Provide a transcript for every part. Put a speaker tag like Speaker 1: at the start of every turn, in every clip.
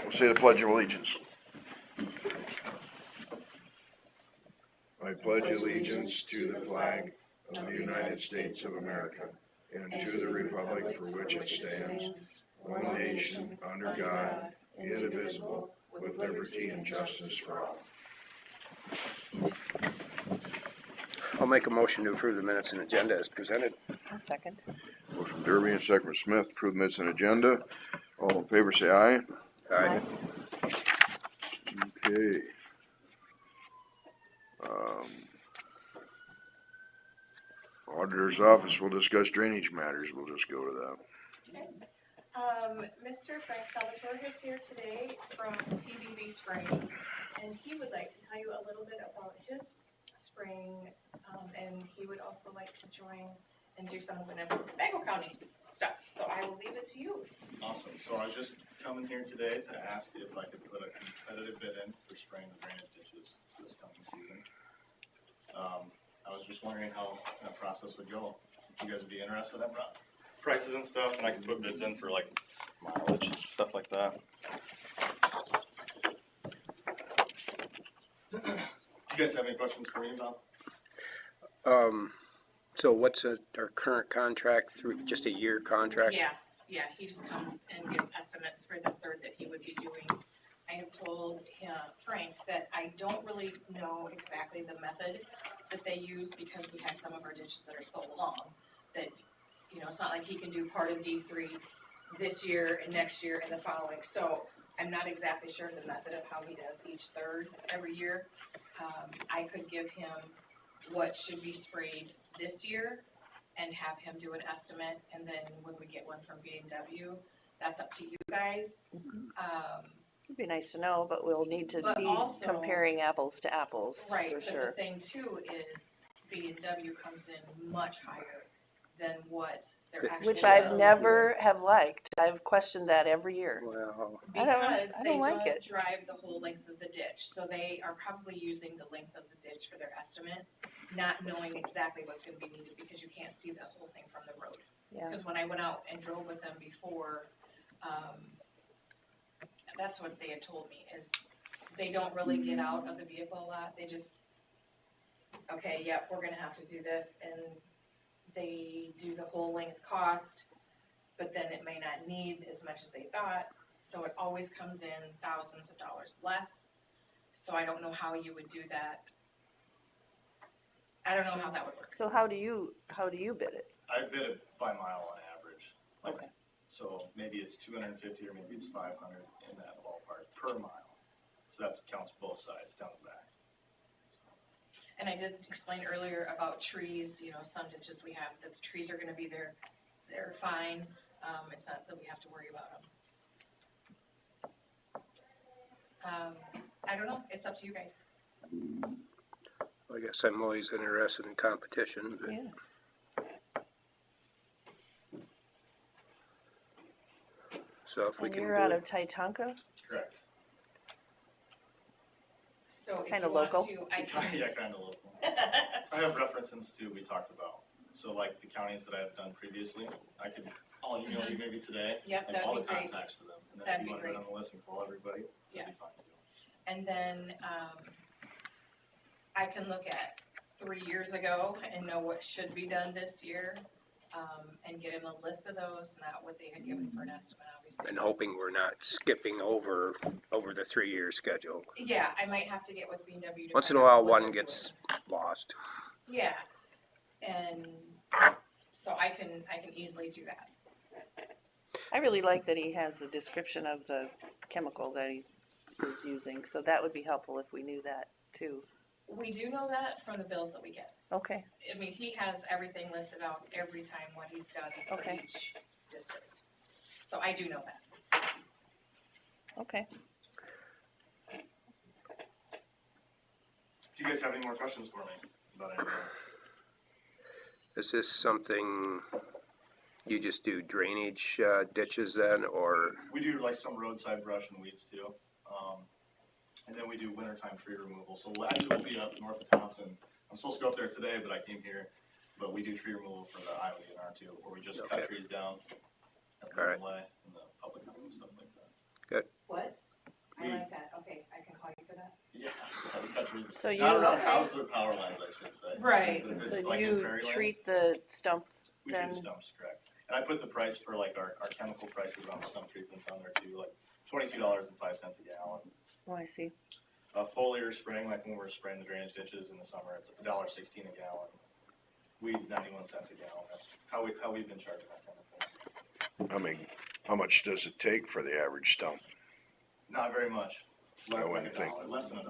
Speaker 1: We'll say the Pledge of Allegiance. I pledge allegiance to the flag of the United States of America and to the republic for which it stands, one nation, under God, indivisible, with liberty and justice for all.
Speaker 2: I'll make a motion to approve the minutes and agenda as presented.
Speaker 3: I'll second.
Speaker 1: Motion from Derby and second from Smith, approve minutes and agenda. All in favor say aye.
Speaker 2: Aye.
Speaker 1: Okay. Auditor's office will discuss drainage matters. We'll just go to that.
Speaker 4: Mr. Frank Salvatore is here today from TBV Spraying, and he would like to tell you a little bit about his spraying, and he would also like to join and do some of Winnebago County stuff. So I will leave it to you.
Speaker 5: Awesome. So I was just coming here today to ask if I could put a competitive bid in for spraying the drainage ditches this coming season. I was just wondering how that process would go. If you guys would be interested in prices and stuff, and I could put bids in for like mileage and stuff like that. Do you guys have any questions for me about?
Speaker 2: So what's our current contract through, just a year contract?
Speaker 4: Yeah, he just comes and gives estimates for the third that he would be doing. I have told him, Frank, that I don't really know exactly the method that they use because we have some of our ditches that are so long that, you know, it's not like he can do part of D3 this year and next year and the following. So I'm not exactly sure the method of how he does each third every year. I could give him what should be sprayed this year and have him do an estimate, and then when we get one from B&W, that's up to you guys.
Speaker 3: It'd be nice to know, but we'll need to
Speaker 4: But
Speaker 3: be
Speaker 4: also-
Speaker 3: comparing apples to apples,
Speaker 4: Right,
Speaker 3: for
Speaker 4: but
Speaker 3: sure.
Speaker 4: the thing too is B&W comes in much higher than what they're actually.
Speaker 3: Which I've
Speaker 4: selling.
Speaker 3: never have liked. I've questioned that every year.
Speaker 2: Well,
Speaker 3: I don't-
Speaker 4: Because
Speaker 3: I
Speaker 4: they
Speaker 3: don't like
Speaker 4: don't
Speaker 3: it.
Speaker 4: drive the whole length of the ditch, so they are probably using the length of the ditch for their estimate, not knowing exactly what's gonna be needed, because you can't see the whole thing from the road.
Speaker 3: Yeah.
Speaker 4: Because when I went out and drove with them before, that's what they had told me, is they don't really get out of the vehicle a lot, they just, okay, yep, we're gonna have to do this, and they do the whole length cost, but then it may not need as much as they thought, so it always comes in thousands of dollars less. So I don't know how you would do that. I don't know how that would work.
Speaker 3: So how do you bid it?
Speaker 5: I bid it by mile on average. Like,
Speaker 3: Okay.
Speaker 5: so maybe it's 250 or maybe it's 500 in that ballpark per mile. So that counts both sides down the back.
Speaker 4: And I did explain earlier about trees, you know, some ditches we have, that the trees are gonna be there, they're fine, it's not that we have to worry about them. I don't know, it's up to you guys.
Speaker 2: I guess I'm always interested in competition, but
Speaker 3: Yeah.
Speaker 2: so if we
Speaker 3: And
Speaker 2: can
Speaker 3: you're out
Speaker 2: do
Speaker 3: of Titanca?
Speaker 5: Correct.
Speaker 4: So if
Speaker 3: Kinda
Speaker 4: you want
Speaker 3: local?
Speaker 4: to, I can.
Speaker 5: Yeah, kind of local. I have references to we talked about. So like the counties that I have done previously, I'll email you maybe today.
Speaker 4: Yep,
Speaker 5: and
Speaker 4: that'd
Speaker 5: all
Speaker 4: be
Speaker 5: the
Speaker 4: great.
Speaker 5: contacts for them. And then
Speaker 4: That'd
Speaker 5: if
Speaker 4: be
Speaker 5: you want to
Speaker 4: great.
Speaker 5: get on the list and call everybody,
Speaker 4: Yeah.
Speaker 5: that'd be fine too.
Speaker 4: And then, I can look at 3 years ago and know what should be done this year, and get him a list of those, not what they had given for an estimate, obviously.
Speaker 2: and hoping we're not skipping over the 3-year schedule.
Speaker 4: Yeah, I might have to get with B&W. to
Speaker 2: Once in a
Speaker 4: find out
Speaker 2: while,
Speaker 4: what
Speaker 2: one
Speaker 4: they're
Speaker 2: gets lost.
Speaker 4: doing. Yeah, and so I can easily do that.
Speaker 3: I really like that he has the description of the chemical that he is using, so that would be helpful if we knew that too.
Speaker 4: We do know that from the bills that we get.
Speaker 3: Okay,
Speaker 4: I mean, he has everything listed out every time what he's done for
Speaker 3: Okay.
Speaker 4: each district. So I do know that.
Speaker 3: okay.
Speaker 5: Do you guys have any more questions for me about anything?
Speaker 2: Is this something you just do drainage ditches then, or?
Speaker 5: We do like some roadside brush and weeds too. And then we do wintertime tree removal. So we'll be up north of Thompson. I'm supposed to go up there today, but I came here. But we do tree removal for the Iowa DNR too, where we just
Speaker 2: Okay.
Speaker 5: cut trees down at the
Speaker 2: All right.
Speaker 5: delay and the public and stuff like that.
Speaker 4: What?
Speaker 3: So you,
Speaker 5: Not around houses or power lines, I should say.
Speaker 4: Right.
Speaker 5: But if it's
Speaker 3: so
Speaker 5: like in
Speaker 3: you
Speaker 5: fairy lands,
Speaker 3: treat the stump,
Speaker 5: we treat
Speaker 3: then-
Speaker 5: the stumps, correct. And I put the price for like our chemical prices on stump treatments on there too, like $22.05 a gallon.
Speaker 3: oh, I see.
Speaker 5: Foliar spraying, like when we're spraying the drainage ditches in the summer, it's $1.16 a gallon. Weeds 91 cents a gallon. That's how we've been charging that kind of thing.
Speaker 1: I mean, how much does it take for the average stump?
Speaker 5: Not very much.
Speaker 1: I
Speaker 5: Less than
Speaker 1: wouldn't think.
Speaker 5: less than $1.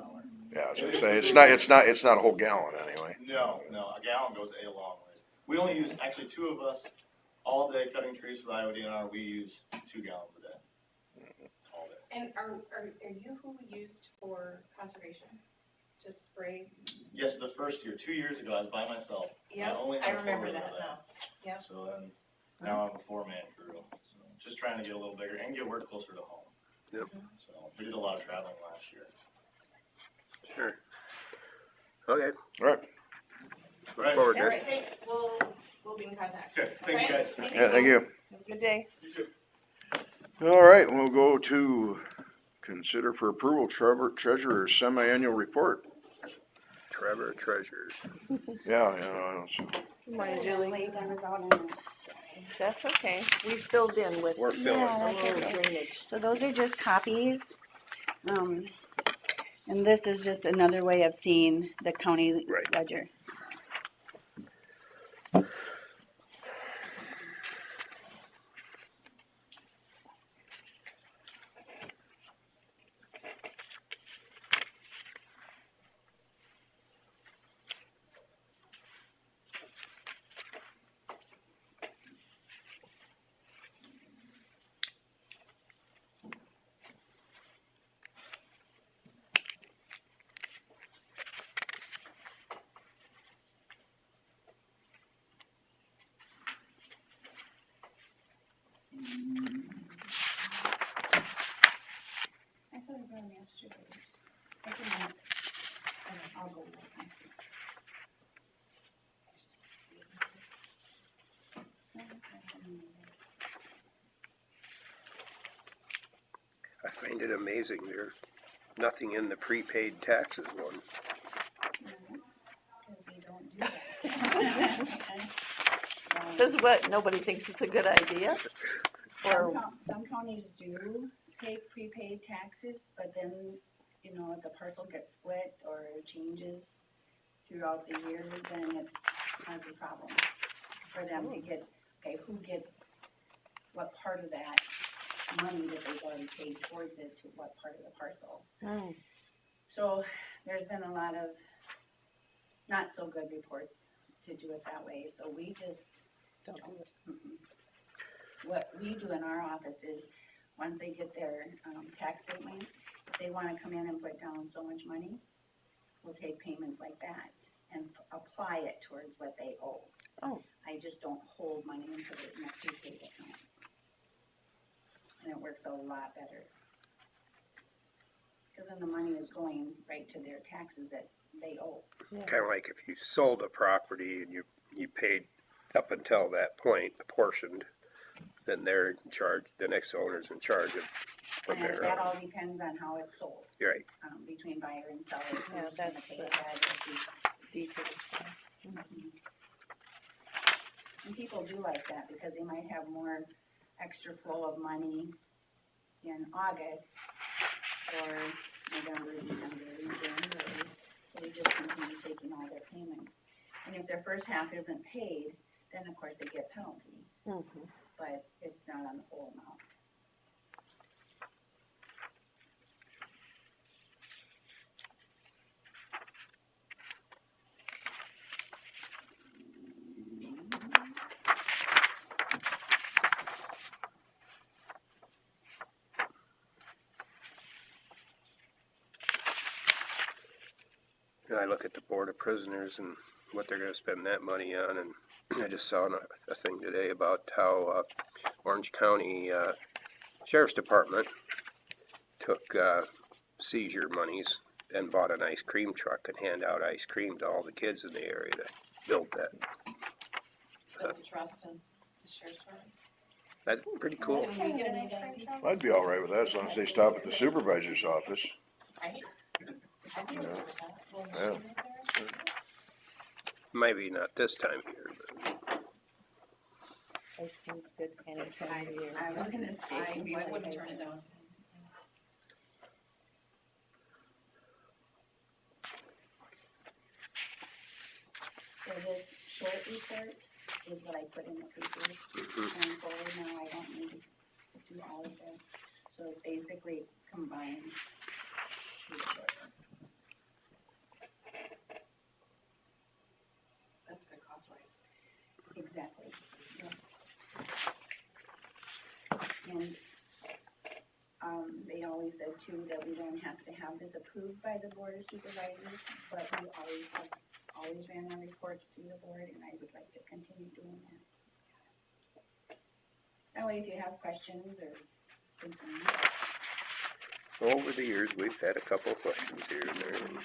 Speaker 1: Yeah, I was gonna say, it's not a whole gallon anyway.
Speaker 5: No, a gallon goes a long ways. We only use, actually two of us, all day cutting trees for the IODNR, we use 2 gallons a day. All day.
Speaker 4: And are you who we used for conservation? Just spray?
Speaker 5: Yes, the first year, 2 years ago, I was by myself.
Speaker 4: Yep,
Speaker 5: only
Speaker 4: I
Speaker 5: had a
Speaker 4: remember
Speaker 5: four-wheeler
Speaker 4: that
Speaker 5: then.
Speaker 4: now. Yep.
Speaker 5: So then, now I'm a 4-man crew, so just trying to get a little bigger and get work closer to home.
Speaker 2: Yep.
Speaker 5: So we did a lot of traveling last year.
Speaker 2: Sure. Okay,
Speaker 1: All right,
Speaker 2: look
Speaker 5: Right.
Speaker 2: forward
Speaker 4: All
Speaker 2: to it.
Speaker 4: right, thanks, we'll be in contact.
Speaker 5: Okay, thank you
Speaker 4: Okay?
Speaker 5: guys.
Speaker 1: yeah, thank you.
Speaker 3: Have a good day.
Speaker 5: You too.
Speaker 1: All right, we'll go to consider for approval treasurer's semi-annual report.
Speaker 2: Trevor Treasures.
Speaker 1: Yeah, so
Speaker 3: Good morning, Julie.
Speaker 6: Late, I was out on
Speaker 3: That's okay. We filled in with
Speaker 2: We're filling.
Speaker 6: Yeah,
Speaker 3: a
Speaker 6: that's
Speaker 3: little
Speaker 6: okay.
Speaker 3: drainage.
Speaker 6: So those are just copies. And this is just another way of seeing the county
Speaker 2: Right.
Speaker 6: ledger. I thought I brought them yesterday. I did not. I'll go with them.
Speaker 2: I find it amazing, there's nothing in the prepaid taxes one.
Speaker 6: Because they don't do that.
Speaker 3: This is what, nobody thinks it's a good idea? Or,
Speaker 6: Some counties do take prepaid taxes, but then, you know, if the parcel gets split or changes throughout the year, then it's kind of a problem for them to get, okay, who gets what part of that money that they've already paid towards it to what part of the parcel.
Speaker 3: Hmm,
Speaker 6: So there's been a lot of not so good reports to do it that way, so we just
Speaker 3: don't do it.
Speaker 6: Mm-mm. What we do in our office is, once they get their tax statement, if they wanna come in and put down so much money, we'll take payments like that and apply it towards what they owe.
Speaker 3: Oh.
Speaker 6: I just don't hold money into the prepaid account. And it works a lot better. Cause then the money is going right to their taxes that they owe.
Speaker 2: Kinda like if you sold a property and you paid up until that point, apportioned, then they're in charge, the next owner's in charge of from
Speaker 6: And
Speaker 2: there
Speaker 6: that
Speaker 2: on.
Speaker 6: all depends on how it's sold,
Speaker 2: You're right,
Speaker 6: between buyer and seller.
Speaker 3: Yeah,
Speaker 6: Who's gonna
Speaker 3: that's
Speaker 6: pay
Speaker 3: the-
Speaker 6: that,
Speaker 3: Details.
Speaker 6: And people do like that because they might have more extra flow of money in August or November, December, and January. So they just continue taking all their payments. And if their first half isn't paid, then of course they get penalty,
Speaker 3: Mhm.
Speaker 6: but it's not on the whole amount.
Speaker 2: and I look at the Board of Prisoners and what they're gonna spend that money on, and I just saw a thing today about how, Orange County, Sheriff's Department took, seizure monies and bought an ice cream truck and hand out ice cream to all the kids in the area that built that.
Speaker 4: So the trust and the sheriff's department.
Speaker 2: That's pretty cool.
Speaker 4: Can we get an ice cream truck?
Speaker 1: I'd be all right with that as long as they stop at the supervisor's office.
Speaker 4: Right? I'd be okay with that. Well,
Speaker 1: Yeah.
Speaker 4: machine right there.
Speaker 2: Maybe not this time of year, but
Speaker 3: Ice cream's good any time of year.
Speaker 6: I was gonna say.
Speaker 4: I wouldn't turn it down.
Speaker 6: So this short report is what I put in the paper,
Speaker 2: mhm.
Speaker 6: and forward now I don't need to do all of this. So it's basically combined to the short one.
Speaker 4: That's good cost wise.
Speaker 6: Exactly, yep. And, they always said too that we don't have to have this approved by the board of supervisors, but we always ran our reports through the board, and I would like to continue doing that. That way if you have questions or concerns.
Speaker 2: Over the years, we've had a couple of questions here and there.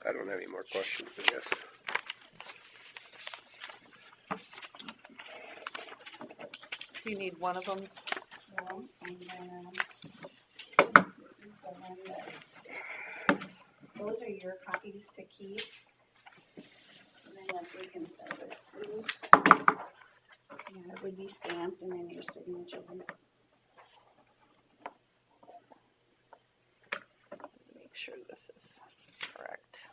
Speaker 2: I don't have any more questions, I guess.
Speaker 3: Do you need one of them?
Speaker 6: Well, and then, this is the one that, those are your copies to keep. And then if we can start with Sue. Yeah, it would be stamped and then your signature.
Speaker 3: Make sure this is correct.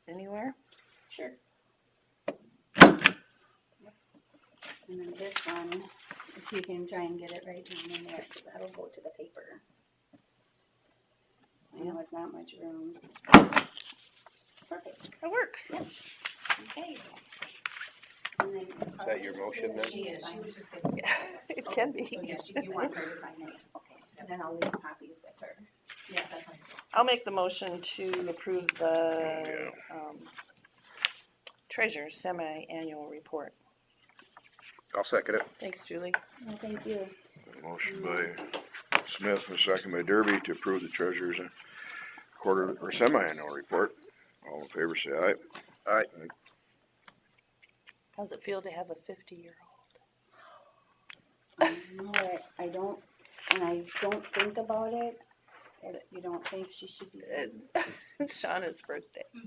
Speaker 3: Anywhere?
Speaker 6: Sure. And then this one, if you can try and get it right down in there, 'cause that'll go to the paper. I know it's not much room. Perfect,
Speaker 3: It works.
Speaker 6: Yep. okay. And then.
Speaker 2: Is that your motion then?
Speaker 4: She is, she was just getting.
Speaker 3: Yeah, it can be.
Speaker 6: So yeah, you want her to sign it, okay, and then I'll leave copies with her.
Speaker 4: Yeah, that sounds good.
Speaker 3: I'll make the motion to approve the treasurer's semi-annual report.
Speaker 2: I'll second it.
Speaker 3: Thanks, Julie.
Speaker 6: Well, thank you.
Speaker 1: Motion by Smith, a second by Derby to approve the treasurer's quarter or semi-annual report. All in favor, say aye.
Speaker 2: Aye.
Speaker 3: How's it feel to have a 50-year-old?
Speaker 6: No, I don't, and I don't think about it, you don't think she should be.
Speaker 3: It's Shauna's birthday.
Speaker 6: Yeah,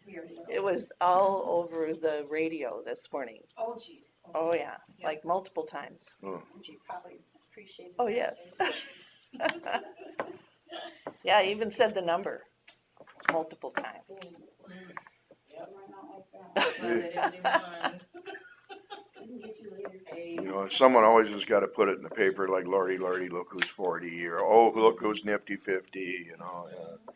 Speaker 6: we already know.
Speaker 3: It was all over the radio this morning.
Speaker 4: Oh, gee.
Speaker 3: Oh, yeah,
Speaker 4: Yeah.
Speaker 3: like multiple times.
Speaker 1: Oh,
Speaker 6: And she probably appreciated.
Speaker 3: Oh,
Speaker 6: that.
Speaker 3: yes. Yeah, I even said the number multiple times.
Speaker 6: Yeah, why not like that?
Speaker 4: Well, they didn't do mine.
Speaker 6: We can get you later.
Speaker 4: Hey,
Speaker 1: you know, someone always has gotta put it in the paper like, Lordy, look who's 40, or, oh, look who's nifty 50, you know, yeah.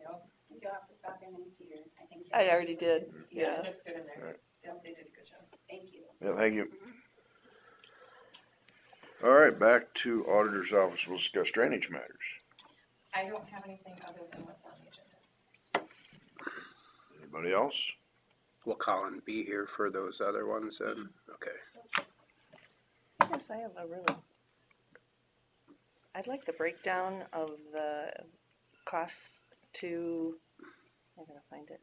Speaker 6: Yep. You'll have to stop in and see her, I think.
Speaker 3: I already did,
Speaker 4: yeah,
Speaker 3: yeah.
Speaker 4: it looks good in there.
Speaker 1: Right.
Speaker 4: Yep, they did a good job.
Speaker 6: Thank you.
Speaker 1: Yeah, thank you. All right, back to auditor's office, we'll discuss drainage matters.
Speaker 4: I don't have anything other than what's on the agenda.
Speaker 1: Anybody else?
Speaker 2: Will Colin be here for those other ones then? Okay.
Speaker 3: Yes, I have a really, I'd like the breakdown of the costs to, I'm gonna find it,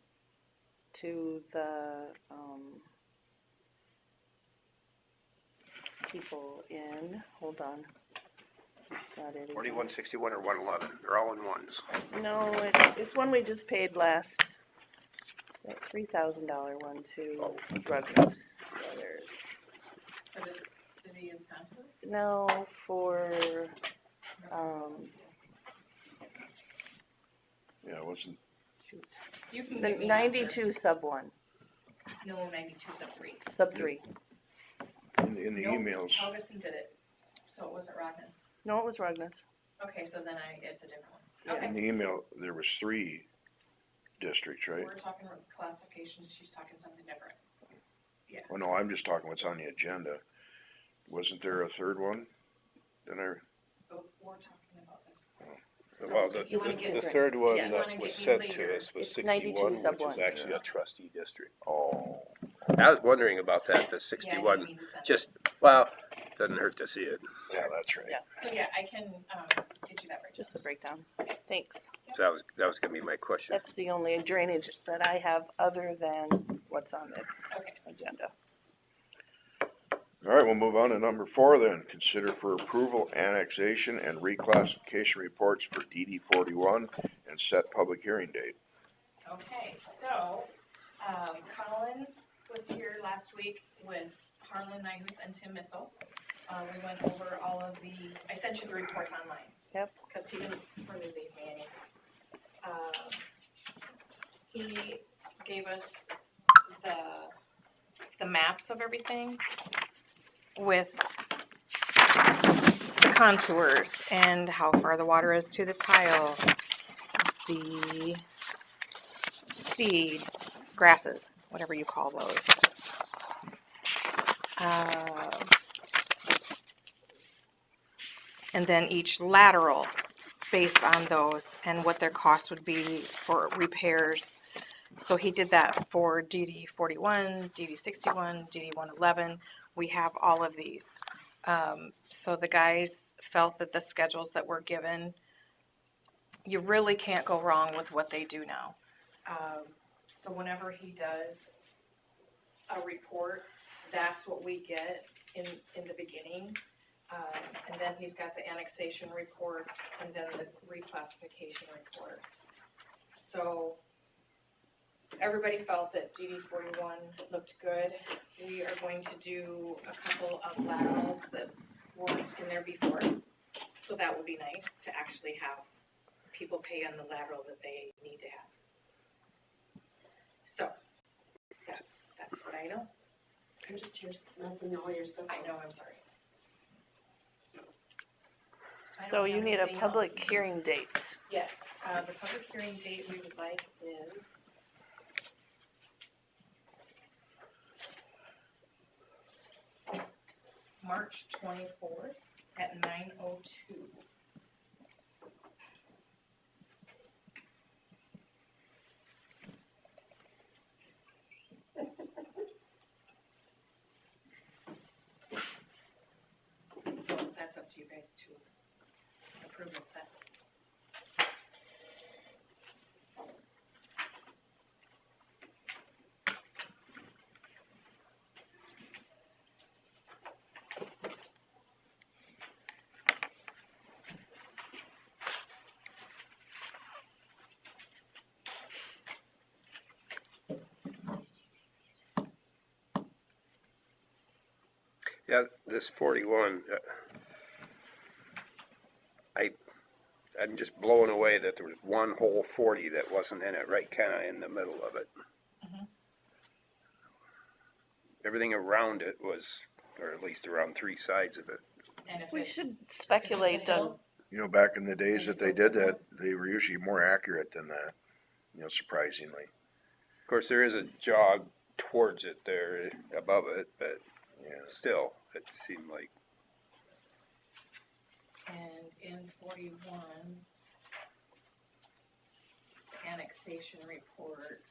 Speaker 3: to the, people in, hold on. It's not it. again.
Speaker 2: 4161 or 111, they're all in ones.
Speaker 3: No, it's one we just paid last, that $3,000 one to Ruggles Brothers.
Speaker 4: For the city of Thompson?
Speaker 3: No, for,
Speaker 1: Yeah, it wasn't,
Speaker 3: shoot,
Speaker 4: You can
Speaker 3: the
Speaker 4: give me an answer.
Speaker 3: 92 sub 1,
Speaker 4: No, 92 sub 3.
Speaker 3: sub 3.
Speaker 1: in the
Speaker 4: Nope.
Speaker 1: emails,
Speaker 4: Augustine did it, so it wasn't Rognus.
Speaker 3: No, it was Ruggles.
Speaker 4: Okay, so then it's a different one.
Speaker 3: Yeah.
Speaker 4: Okay.
Speaker 1: in the email, there was 3 districts, right?
Speaker 4: We're talking about classifications, she's talking something different.
Speaker 1: Oh, no, I'm just talking what's on the agenda. Wasn't there a third one? Then I,
Speaker 4: But we're talking about this.
Speaker 2: Well,
Speaker 4: So you wanna
Speaker 3: is
Speaker 4: get-
Speaker 2: the
Speaker 3: different.
Speaker 2: third one
Speaker 3: Yeah.
Speaker 2: that was sent to us was
Speaker 3: It's 92
Speaker 2: 61,
Speaker 3: sub
Speaker 2: which is
Speaker 3: one.
Speaker 2: actually
Speaker 1: Yeah.
Speaker 2: a trustee district.
Speaker 1: oh,
Speaker 2: I was wondering about that, the
Speaker 4: Yeah,
Speaker 2: 61,
Speaker 4: you need to send it.
Speaker 2: just, well, Doesn't hurt to see it.
Speaker 1: Yeah, that's right.
Speaker 3: Yeah.
Speaker 4: So yeah, I can, get you that breakdown.
Speaker 3: Just the breakdown. Thanks.
Speaker 2: So that was gonna be my question.
Speaker 3: That's the only drainage that I have other than what's on the
Speaker 4: Okay.
Speaker 3: agenda.
Speaker 1: All right, we'll move on to number 4 then. Consider for approval annexation and reclassification reports for DD 41 and set public hearing date.
Speaker 4: Okay, so, Colin was here last week with Harlan Nyhus and Tim Missel. We went over all of I sent you the reports online.
Speaker 3: Yep.
Speaker 4: Cause he didn't really leave me any. He gave us the maps of everything with the contours and how far the water is to the tile, the seed, grasses, whatever you call those. And then each lateral based on those and what their cost would be for repairs. So he did that for DD 41, DD 61, DD 111. We have all of these. So the guys felt that the schedules that were given, you really can't go wrong with what they do now. So whenever he does a report, that's what we get in the beginning. And then he's got the annexation reports and then the reclassification report. So everybody felt that DD 41 looked good. We are going to do a couple of laterals that weren't in there before. So that would be nice to actually have people pay on the lateral that they need to have. So that's what I know.
Speaker 7: I'm just here messing all your stuff.
Speaker 4: I know, I'm sorry. I
Speaker 3: So
Speaker 4: don't
Speaker 3: you
Speaker 4: have
Speaker 3: need a
Speaker 4: anything
Speaker 3: public
Speaker 4: else.
Speaker 3: hearing date.
Speaker 4: Yes, the public hearing date we would like is March 24th at 9:02. So that's up to you guys to approve and set.
Speaker 2: Yeah, this 41, I'm just blown away that there was one whole 40 that wasn't in it, right kinda in the middle of it.
Speaker 4: Mhm.
Speaker 2: Everything around it was, or at least around 3 sides of it.
Speaker 4: And if
Speaker 3: We
Speaker 4: it-
Speaker 3: should
Speaker 4: if it's a
Speaker 3: speculate on,
Speaker 4: hill,
Speaker 1: You know, back in the days that they did that, they were usually more accurate than that, you know, surprisingly.
Speaker 2: Of course, there is a jog towards it there above it, but
Speaker 1: Yeah.
Speaker 2: still, it seemed like,
Speaker 4: And in 41, annexation report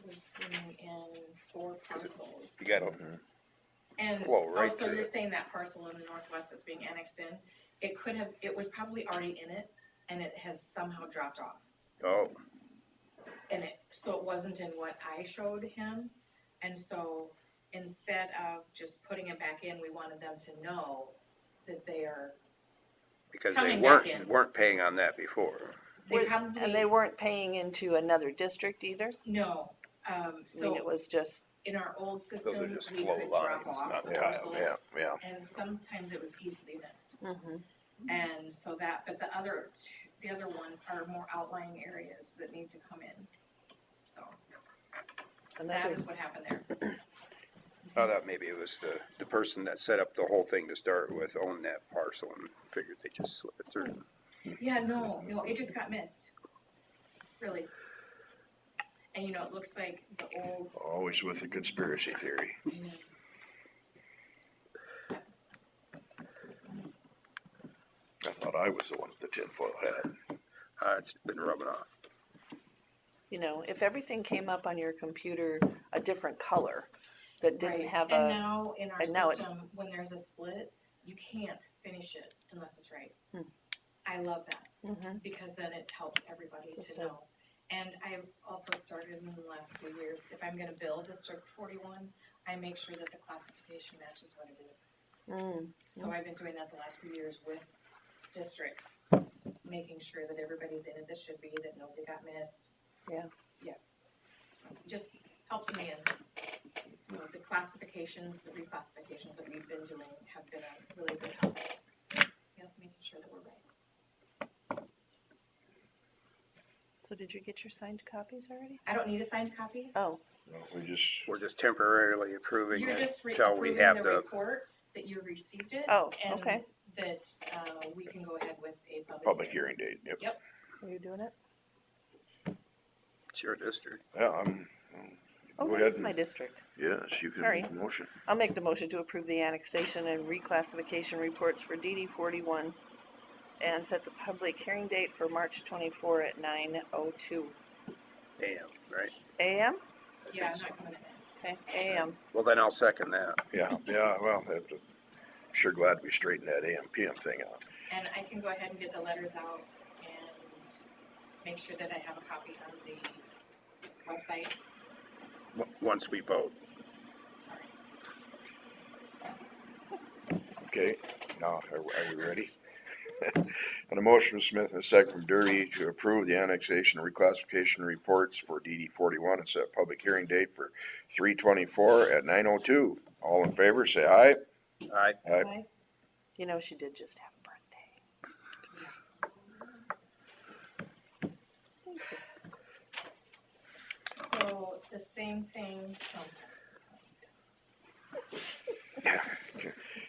Speaker 4: was bringing in 4 parcels.
Speaker 2: you gotta
Speaker 1: Mhm.
Speaker 4: And,
Speaker 2: flow right
Speaker 4: so
Speaker 2: through
Speaker 4: you're
Speaker 2: it.
Speaker 4: saying that parcel in the northwest that's being annexed in, it was probably already in it, and it has somehow dropped off.
Speaker 2: Oh,
Speaker 4: So it wasn't in what I showed him, and so instead of just putting it back in, we wanted them to know that they are,
Speaker 2: because they
Speaker 4: Coming back in.
Speaker 2: weren't paying on that before.
Speaker 4: they probably.
Speaker 3: and they weren't paying into another district either?
Speaker 4: No,
Speaker 3: I mean,
Speaker 4: so
Speaker 3: it was just,
Speaker 4: in our old
Speaker 2: Those are
Speaker 4: system,
Speaker 2: just
Speaker 4: we
Speaker 2: flow
Speaker 4: could drop
Speaker 2: lines,
Speaker 4: off
Speaker 2: not
Speaker 4: the
Speaker 1: Yeah,
Speaker 4: parcel,
Speaker 1: yeah.
Speaker 4: and sometimes it was easily missed.
Speaker 3: mhm.
Speaker 4: And so but the other ones are more outlying areas that need to come in. So that
Speaker 3: Another,
Speaker 4: is what happened there.
Speaker 2: I thought maybe it was the person that set up the whole thing to start with owned that parcel and figured they just slip it through.
Speaker 4: Yeah, no, it just got missed, really. And it looks like the old,
Speaker 1: Always with a conspiracy theory. I thought I was the one with the tinfoil hat.
Speaker 2: It's been rubbing off.
Speaker 3: if everything came up on your computer a different color that didn't
Speaker 4: right,
Speaker 3: have
Speaker 4: and
Speaker 3: a,
Speaker 4: now in our
Speaker 3: and now it-
Speaker 4: system, when there's a split, can't finish it unless it's right.
Speaker 3: Hmm.
Speaker 4: I love that,
Speaker 3: Mm-hmm.
Speaker 4: because then it helps everybody
Speaker 3: So
Speaker 4: to
Speaker 3: sad.
Speaker 4: know. And I've also started in the last few years, if I'm gonna build District 41, I make sure that the classification matches what it is.
Speaker 3: Mm.
Speaker 4: So I've been doing that the last few years with districts, making sure that everybody's in it that should be, that nobody got missed.
Speaker 3: Yeah.
Speaker 4: Yeah. So it just helps me in. So the classifications, the reclassifications that we've been doing have been a really good help. Yeah, making sure that we're right.
Speaker 3: So did you get your signed copies already?
Speaker 4: I don't need a signed copy.
Speaker 3: Oh,
Speaker 1: Well, we just,
Speaker 2: We're just temporarily approving
Speaker 4: You're
Speaker 2: it
Speaker 4: just
Speaker 2: until we
Speaker 4: approving
Speaker 2: have
Speaker 4: the
Speaker 2: the,
Speaker 4: report that you received it.
Speaker 3: Oh,
Speaker 4: and
Speaker 3: okay.
Speaker 4: That, we can go ahead with a
Speaker 1: public hearing date, yep.
Speaker 3: are you doing it?
Speaker 2: it's your district.
Speaker 1: Yeah,
Speaker 3: Oh,
Speaker 1: Go
Speaker 3: that
Speaker 1: ahead
Speaker 3: is my
Speaker 1: and-
Speaker 3: district.
Speaker 1: yes, you can
Speaker 3: Sorry.
Speaker 1: make a motion.
Speaker 3: I'll make the motion to approve the annexation and reclassification reports for DD 41 and set the public hearing date for March 24 at 9:02
Speaker 2: AM, right?
Speaker 3: a.m.
Speaker 2: I
Speaker 4: Yeah, I'm
Speaker 2: think so.
Speaker 4: not coming in.
Speaker 3: Okay, a.m.
Speaker 2: Well, then I'll second that.
Speaker 1: Yeah, well, sure glad we straightened that AM PM thing out.
Speaker 4: And I can go ahead and get the letters out and make sure that I have a copy on the website.
Speaker 2: Once we vote.
Speaker 4: Sorry.
Speaker 1: Okay, now, are we ready? On a motion from Smith and a second from Derby to approve the annexation and reclassification reports for DD 41 and set public hearing date for 3/24 at 9:02. All in favor, say aye.
Speaker 2: Aye.
Speaker 1: Aye.
Speaker 3: You know, she did just have a birthday.
Speaker 4: So the same thing, oh, sorry.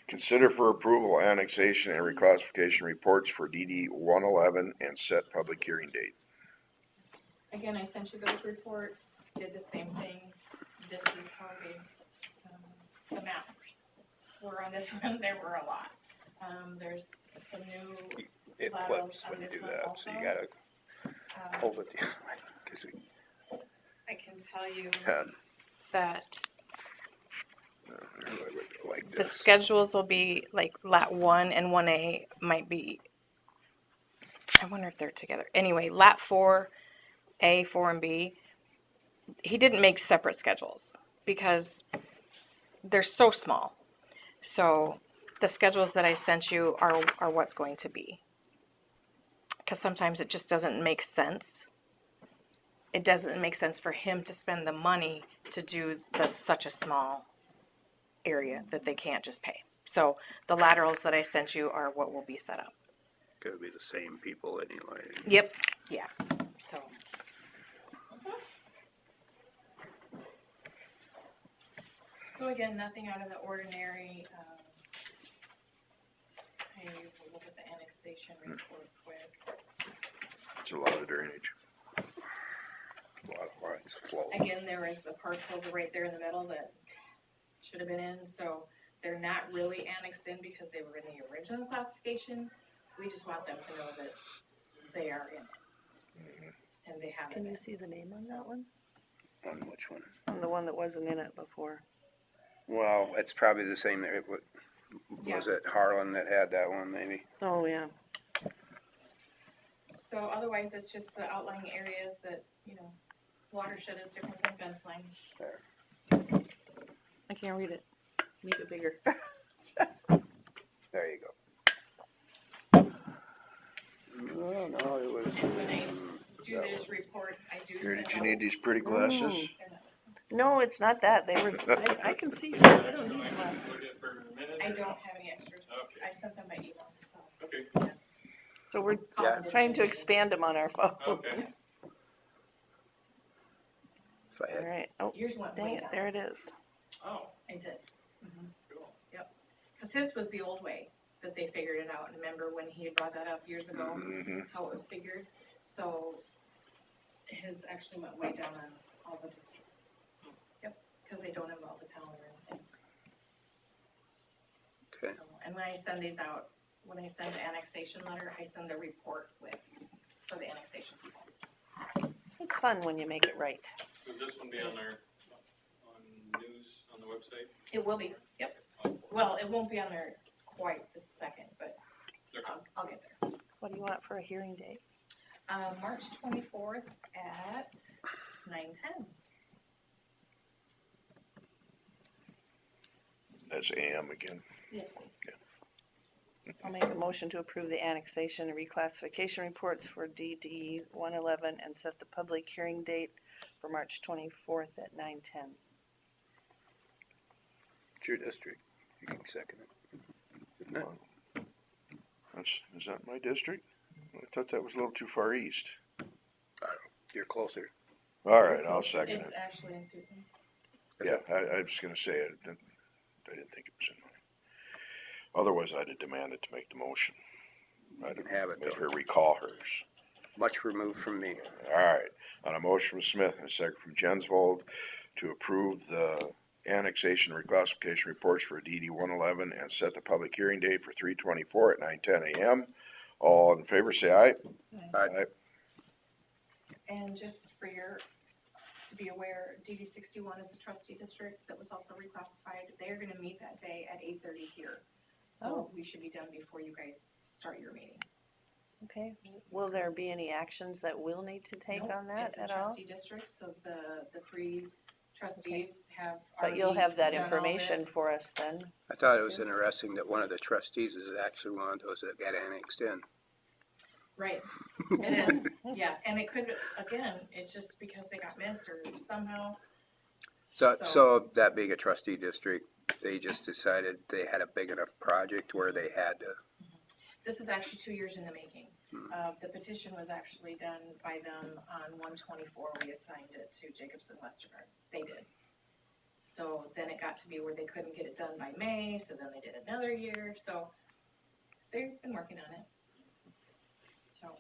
Speaker 1: Consider for approval annexation and reclassification reports for DD 111 and set public hearing date.
Speaker 4: Again, I sent you those reports, did the same thing. This is how they, the maps were on this one, there were a lot. There's some new,
Speaker 2: It
Speaker 4: Laterals
Speaker 2: flips
Speaker 4: on
Speaker 2: when you
Speaker 4: this
Speaker 2: do
Speaker 4: one
Speaker 2: that, so you
Speaker 4: also.
Speaker 2: gotta hold it. 'Cause we
Speaker 4: I can tell you
Speaker 2: had,
Speaker 4: that
Speaker 2: like
Speaker 8: The
Speaker 2: this.
Speaker 8: schedules will be like lat 1 and 1A might be, I wonder if they're together. Anyway, lat 4, A, 4, and B, he didn't make separate schedules because they're so small. So the schedules that I sent you are what's going to be. Because sometimes it just doesn't make sense. It doesn't make sense for him to spend the money to do such a small area that they can't just pay. So the laterals that I sent you are what will be set up.
Speaker 2: Gonna be the same people anyway.
Speaker 8: Yep. Yeah. So
Speaker 4: again, nothing out of the ordinary. I will look at the annexation report quick.
Speaker 1: It's a lot of drainage.
Speaker 2: A lot of lines flow.
Speaker 4: Again, there is a parcel right there in the middle that should have been in, so they're not really annexed in because they were in the original classification. We just want them to know that they are in it. And they have it.
Speaker 3: Can you see the name on that one?
Speaker 2: On which one?
Speaker 3: On the one that wasn't in it before.
Speaker 2: Well, it's probably the same, was it Harlan that had that one, maybe?
Speaker 3: Oh, yeah.
Speaker 4: So otherwise, it's just the outlying areas that, watershed is different than fence line.
Speaker 3: I can't read it. Make it bigger.
Speaker 2: There you go. No, it was.
Speaker 4: And when I do these reports, I do
Speaker 1: Here,
Speaker 4: send
Speaker 1: did you
Speaker 4: out-
Speaker 1: need these pretty glasses?
Speaker 3: No, it's not that. They were, I can see. I don't need glasses.
Speaker 4: I don't have any extras. I sent them by email, so.
Speaker 3: So we're
Speaker 2: Yeah.
Speaker 3: trying to expand them on our phones.
Speaker 7: Okay.
Speaker 2: If I
Speaker 3: All
Speaker 2: had,
Speaker 3: right. Oh,
Speaker 4: Yours went
Speaker 3: dang
Speaker 4: way
Speaker 3: it.
Speaker 4: down.
Speaker 3: There it is.
Speaker 7: Oh,
Speaker 4: I did.
Speaker 7: cool.
Speaker 4: Yep. Because his was the old way that they figured it out. And remember when he had brought that up years ago,
Speaker 1: Mm-hmm.
Speaker 4: how it was figured? So his actually went way down on all the districts. Yep, because they don't involve the town or anything.
Speaker 2: okay.
Speaker 4: So, and when I send these out, when I send the annexation letter, I send the report for the annexation people.
Speaker 3: It's fun when you make it right.
Speaker 7: Would this one be on our, on news, on the website?
Speaker 4: It will be, yep. Well, it won't be on their quite the second, but I'll get there.
Speaker 3: What do you want for a hearing date?
Speaker 4: March 24th at 9:10.
Speaker 1: That's AM again.
Speaker 4: Yes, please.
Speaker 3: I'll make a motion to approve the annexation and reclassification reports for DD 111 and set the public hearing date for March 24th at 9:10.
Speaker 2: It's your district. You can second it. Isn't it?
Speaker 1: Is that my district? I thought that was a little too far east.
Speaker 2: You're closer.
Speaker 1: All right, I'll second
Speaker 4: It's
Speaker 1: it.
Speaker 4: Ashley and Susan's.
Speaker 1: Yeah, I was gonna say, I didn't think it was in mine. Otherwise, I'd have demanded to make the motion. I'd
Speaker 2: can have it,
Speaker 1: made
Speaker 2: though.
Speaker 1: her recall hers.
Speaker 2: Much removed from me.
Speaker 1: All right, on a motion from Smith and a second from Jensvold to approve the annexation reclassification reports for DD 111 and set the public hearing date for 3/24 at 9:10 a.m. All in favor, say aye.
Speaker 2: Aye.
Speaker 4: And just for to be aware, DD 61 is a trustee district that was also reclassified. They are gonna meet that day at 8:30 here. So we should be done before you guys start your meeting.
Speaker 3: Okay, will there be any actions that we'll need to take
Speaker 4: Nope,
Speaker 3: on that at
Speaker 4: It's a
Speaker 3: all?
Speaker 4: trustee district, so the three trustees have
Speaker 3: But you'll
Speaker 4: already
Speaker 3: have that
Speaker 4: done all
Speaker 3: information
Speaker 4: this.
Speaker 3: for us then?
Speaker 2: I thought it was interesting that one of the trustees is actually one of those that got annexed in.
Speaker 4: Right, it is, yeah, and it could, again, it's just because they got missed or somehow.
Speaker 2: So that being a trustee district, they just decided they had a big enough project where they had to.
Speaker 4: This is actually 2 years in the making. The petition was actually done by them on 1/24. We assigned it to Jacobson Westergaard. They did. So then it got to be where they couldn't get it done by May, so then they did another year. So they've been working on it. So,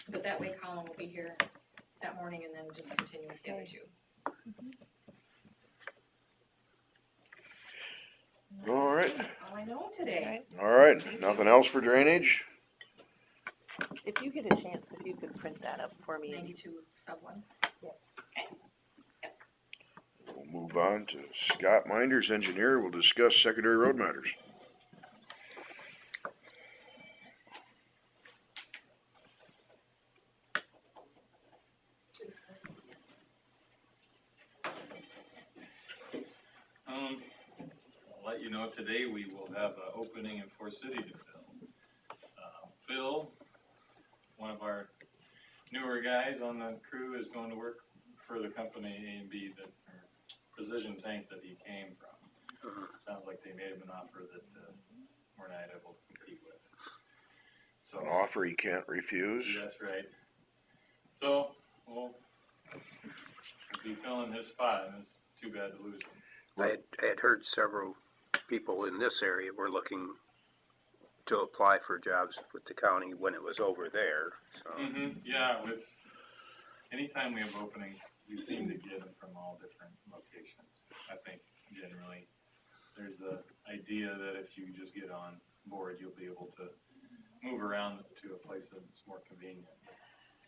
Speaker 4: but that way Colin will be here that morning and then just continue with the other two.
Speaker 1: All right,
Speaker 4: All I know today.
Speaker 1: all right, nothing else for drainage?
Speaker 3: If you get a chance, if you could print that up for me.
Speaker 4: 92 sub 1.
Speaker 3: Yes.
Speaker 1: We'll move on to Scott Minders, engineer. We'll discuss secondary road matters.
Speaker 7: I'll let you know today we will have an opening in Forest City to fill. Phil, one of our newer guys on the crew, is going to work for the company A&B that, or Precision Tank that he came from. Sounds like they made him an offer that we're not able to compete with. So
Speaker 1: An offer he can't refuse.
Speaker 7: that's right. So we'll be filling his spot, and it's too bad to lose him.
Speaker 2: I had heard several people in this area were looking to apply for jobs with the county when it was over there, so.
Speaker 7: Yeah, it's, anytime we have openings, we seem to get them from all different locations. I think generally, there's the idea that if you just get on board, you'll be able to move around to a place that's more convenient.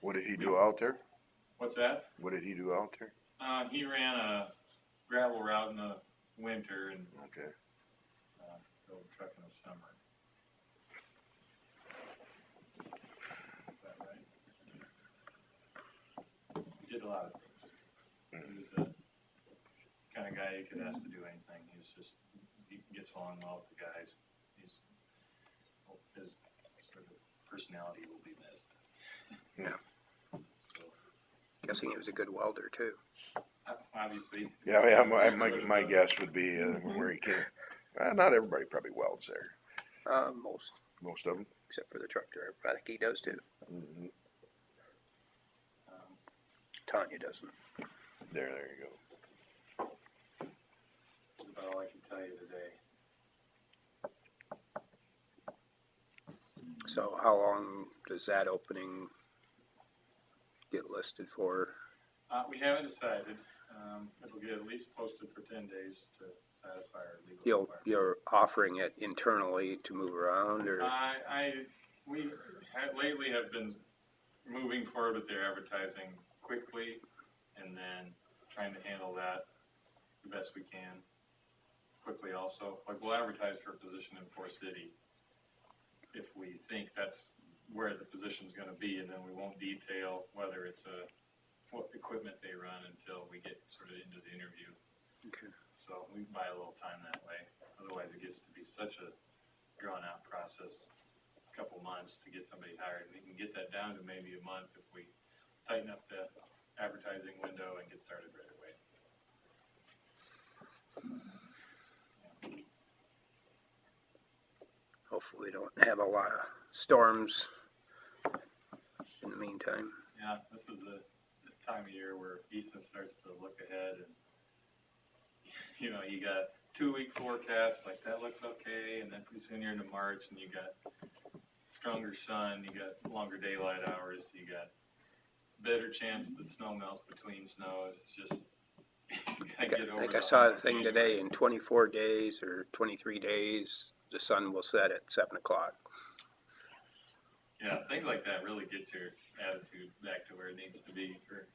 Speaker 1: What did he do out there?
Speaker 7: What's that?
Speaker 1: What did he do out there?
Speaker 7: He ran a gravel route in the winter and
Speaker 1: Okay.
Speaker 7: drove a truck in the summer. Is that right? He did a lot of things. He was the kind of guy you could ask to do anything. He gets along well with the guys. His sort of personality will be missed.
Speaker 2: Yeah.
Speaker 7: So,
Speaker 2: Guessing he was a good welder too.
Speaker 7: obviously.
Speaker 1: Yeah, my guess would be where he came. Not everybody probably welds there. Most of them.
Speaker 2: Except for the truck driver. I think he does too.
Speaker 1: Mm-hmm.
Speaker 2: Tanya doesn't.
Speaker 1: There you go.
Speaker 7: That's about all I can tell you today.
Speaker 2: So how long does that opening get listed for?
Speaker 7: We haven't decided. It'll get at least posted for 10 days to satisfy our legal requirements.
Speaker 2: You're offering it internally to move around, or?
Speaker 7: We lately have been moving forward with their advertising quickly and then trying to handle that the best we can. quickly also, like we'll advertise for a position in Forest City if we think that's where the position's gonna be, and then we won't detail whether it's what equipment they run until we get sort of into the interview.
Speaker 2: Okay.
Speaker 7: So we buy a little time that way, otherwise it gets to be such a drawn-out process, a couple months to get somebody hired. We can get that down to maybe a month if we tighten up the advertising window and get started right away.
Speaker 2: Hopefully we don't have a lot of storms in the meantime.
Speaker 7: Yeah, this is the time of year where Ethan starts to look ahead and, you know, you got 2-week forecast, like that looks okay, and then pretty soon you're into March and you got stronger sun, you got longer daylight hours, you got better chance that snow melts between snows. It's just, you gotta get over
Speaker 2: I think I
Speaker 7: the
Speaker 2: saw a
Speaker 7: hump of
Speaker 2: thing
Speaker 7: January.
Speaker 2: today, in 24 days or 23 days, the sun will set at 7 o'clock.
Speaker 7: Yeah, things like that really get your attitude back to where it needs to be for,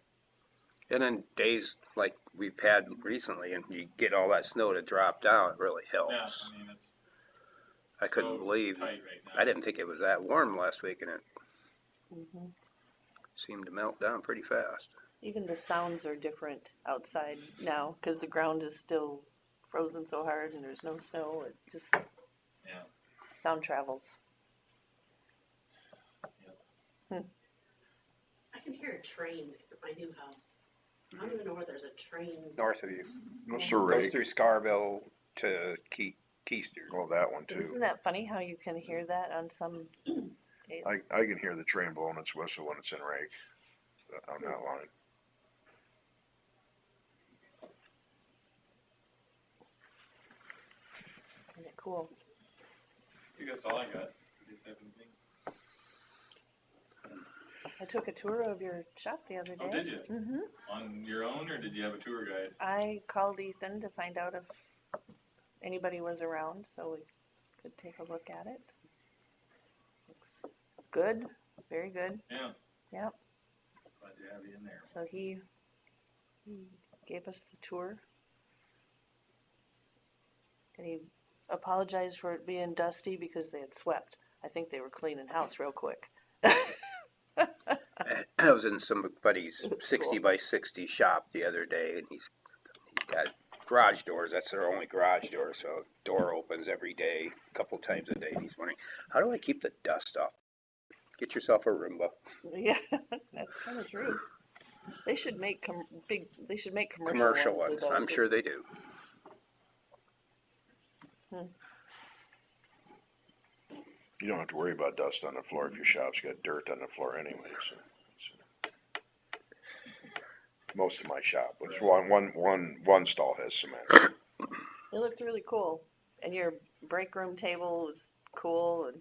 Speaker 2: And then days like we've had recently, and you get all that snow to drop down, it really
Speaker 7: yeah,
Speaker 2: helps.
Speaker 7: I mean, it's
Speaker 2: I couldn't
Speaker 7: so
Speaker 2: believe,
Speaker 7: tight right now.
Speaker 2: I didn't think it was that warm last week, and it
Speaker 3: Mhm.
Speaker 2: seemed to melt down pretty fast.
Speaker 3: Even the sounds are different outside now, cause the ground is still frozen so hard and there's no snow, it just.
Speaker 7: Yeah.
Speaker 3: Sound travels.
Speaker 9: I can hear a train at my new house. I don't even know where there's a train.
Speaker 2: North of you.
Speaker 1: What's the
Speaker 2: Goes
Speaker 1: rate?
Speaker 2: through Scarville to Keister.
Speaker 1: Oh, that one too.
Speaker 3: Isn't that funny how you can hear that on some days?
Speaker 1: I can hear the train blowing its whistle when it's in rake on that line.
Speaker 3: Isn't it cool?
Speaker 7: I think that's all I got. You guys have anything?
Speaker 3: I took a tour of your shop the other day.
Speaker 7: Oh, did you?
Speaker 3: Mm-hmm.
Speaker 7: On your own, or did you have a tour guide?
Speaker 3: I called Ethan to find out if anybody was around so we could take a look at it. Looks good, very good.
Speaker 7: Yeah.
Speaker 3: Yep.
Speaker 7: Glad to have you in there.
Speaker 3: So he gave us the tour. And he apologized for it being dusty because they had swept. I think they were cleaning house real quick.
Speaker 2: I was in somebody's
Speaker 3: That's
Speaker 2: 60
Speaker 3: cool.
Speaker 2: by 60 shop the other day, and he's got garage doors. That's their only garage door, so door opens every day, a couple times a day. And he's wondering, how do I keep the dust off? Get yourself a Roomba.
Speaker 3: Yeah, that's kind of true. They should make They should make
Speaker 2: Commercial
Speaker 3: ones.
Speaker 2: ones.
Speaker 3: of those.
Speaker 2: I'm sure they do.
Speaker 1: You don't have to worry about dust on the floor if your shop's got dirt on the floor anyway. So. Most of my shop, which one stall has cement.
Speaker 3: It looked really cool, and your break room table was cool, and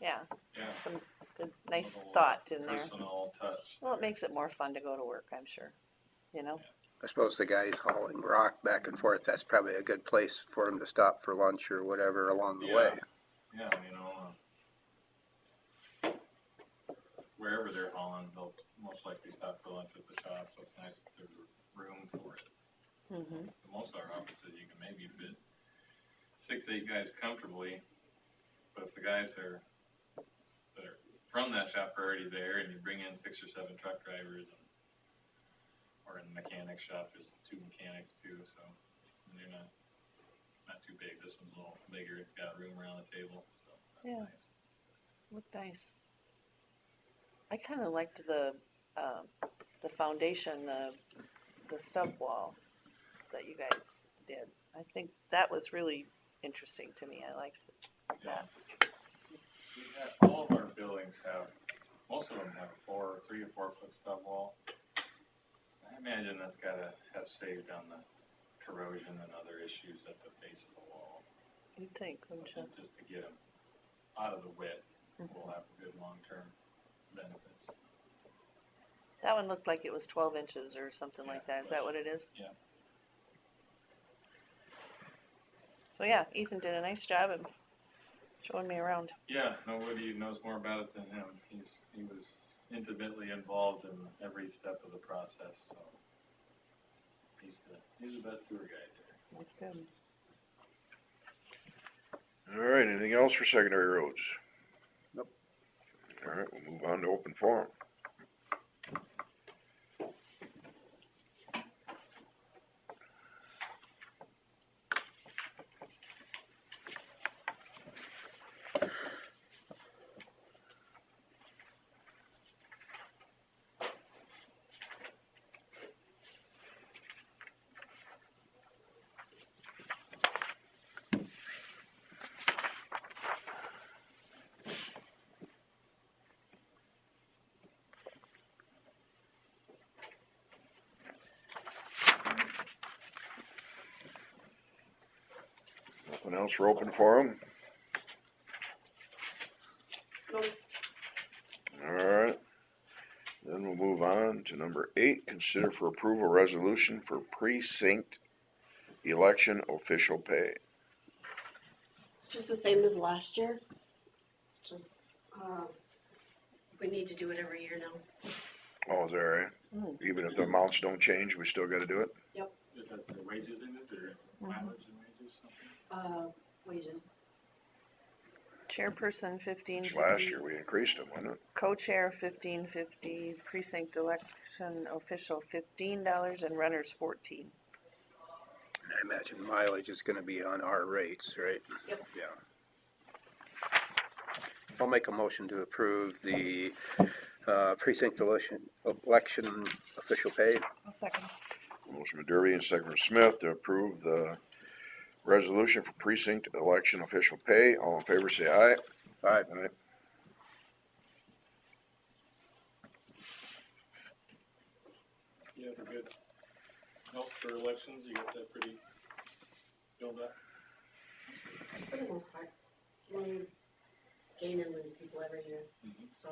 Speaker 3: yeah,
Speaker 7: Yeah.
Speaker 3: some good, nice
Speaker 7: Little
Speaker 3: thought in there.
Speaker 7: Personal touch.
Speaker 3: Well, it makes it more fun to go to work, I'm sure. You know.
Speaker 2: I suppose the guys hauling rock back and forth, that's probably a good place for them to stop for lunch or whatever along the
Speaker 7: Yeah.
Speaker 2: way.
Speaker 7: Yeah, you know, wherever they're hauling, they'll most likely stop for lunch at the shop, so it's nice that there's room for it.
Speaker 3: Mm-hmm.
Speaker 7: So most of our offices, you can maybe fit 6-8 guys comfortably, but if the guys that are from that shop are already there, and you bring in 6 or 7 truck drivers, or in the mechanic shop, there's 2 mechanics too, so they're not too big. This one's a little bigger, it's got room around the table, so that's
Speaker 3: Yeah.
Speaker 7: nice.
Speaker 3: Looked nice. I kind of liked the foundation, the stub wall that you guys did. I think that was really interesting to me. I liked it.
Speaker 7: Yeah. All of our buildings most of them have a 3 or 4 foot stub wall. I imagine that's gotta have saved on the corrosion and other issues at the base of the wall.
Speaker 3: You'd think, wouldn't you?
Speaker 7: Just to get them out of the wet will have good long-term benefits.
Speaker 3: That one looked like it was 12 inches or something like that. Is that what it is?
Speaker 7: Yeah.
Speaker 3: So yeah, Ethan did a nice job of showing me around.
Speaker 7: Yeah, nobody knows more about it than him. He was intimately involved in every step of the process, so he's the best tour guide there.
Speaker 3: That's good.
Speaker 1: All right, anything else for secondary roads?
Speaker 2: Nope.
Speaker 1: All right, we'll move on to open forum. Nothing else for open forum?
Speaker 9: No.
Speaker 1: All right. Then we'll move on to number 8, consider for approval resolution for precinct election official pay.
Speaker 9: It's just the same as last year. It's just, we need to do it every year now.
Speaker 1: Oh, is that right? Even if the amounts don't change, we still gotta do it?
Speaker 7: It has the wages in it, or mileage and wages, something?
Speaker 9: Wages.
Speaker 3: Chairperson
Speaker 1: Which last
Speaker 3: 1550,
Speaker 1: year we increased them, wasn't it?
Speaker 3: co-chair 1550, precinct election official $15, and runners 14.
Speaker 2: And I imagine mileage is gonna be on our rates, right?
Speaker 9: Yep.
Speaker 2: Yeah. I'll make a motion to approve the precinct election official pay.
Speaker 3: I'll second.
Speaker 1: Motion by Derby and second from Smith to approve the resolution for precinct election official pay. All in favor say aye.
Speaker 2: Aye.
Speaker 1: Aye.
Speaker 5: You have a good help for elections, you got that pretty filled up?
Speaker 9: For the most part. We gain and lose people every year, so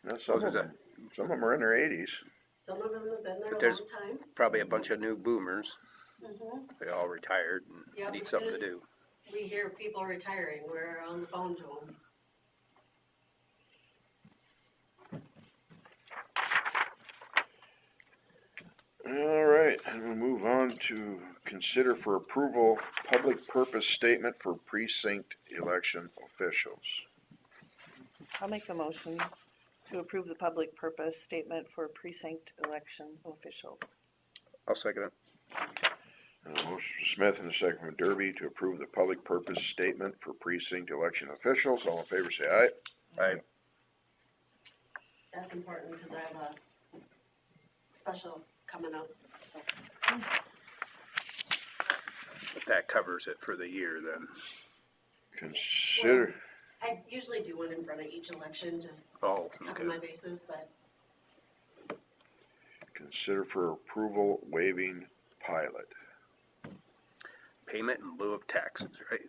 Speaker 1: Yeah, some of them are in their 80s.
Speaker 9: some of them have been there a long
Speaker 2: There's-
Speaker 9: time.
Speaker 2: Probably a bunch of new boomers.
Speaker 9: Mm-hmm.
Speaker 2: They all retired
Speaker 9: Yep,
Speaker 2: and need
Speaker 9: as
Speaker 2: something
Speaker 9: soon
Speaker 2: to
Speaker 9: as-
Speaker 2: do.
Speaker 9: We hear people retiring, we're on the phone to them.
Speaker 1: All right, and we'll move on to consider for approval public purpose statement for precinct election officials.
Speaker 3: I'll make the motion to approve the public purpose statement for precinct election officials.
Speaker 2: I'll second it.
Speaker 1: And a motion from Smith and a second from Derby to approve the public purpose statement for precinct election officials. All in favor say aye.
Speaker 2: Aye.
Speaker 9: That's important because I have a special coming up, so.
Speaker 2: But that covers it for the year then.
Speaker 1: Consider,
Speaker 9: I usually do one in front of each election, just
Speaker 2: Oh,
Speaker 9: cover
Speaker 2: okay.
Speaker 9: my bases, but
Speaker 1: consider for approval waiving pilot.
Speaker 2: Payment in lieu of taxes, right?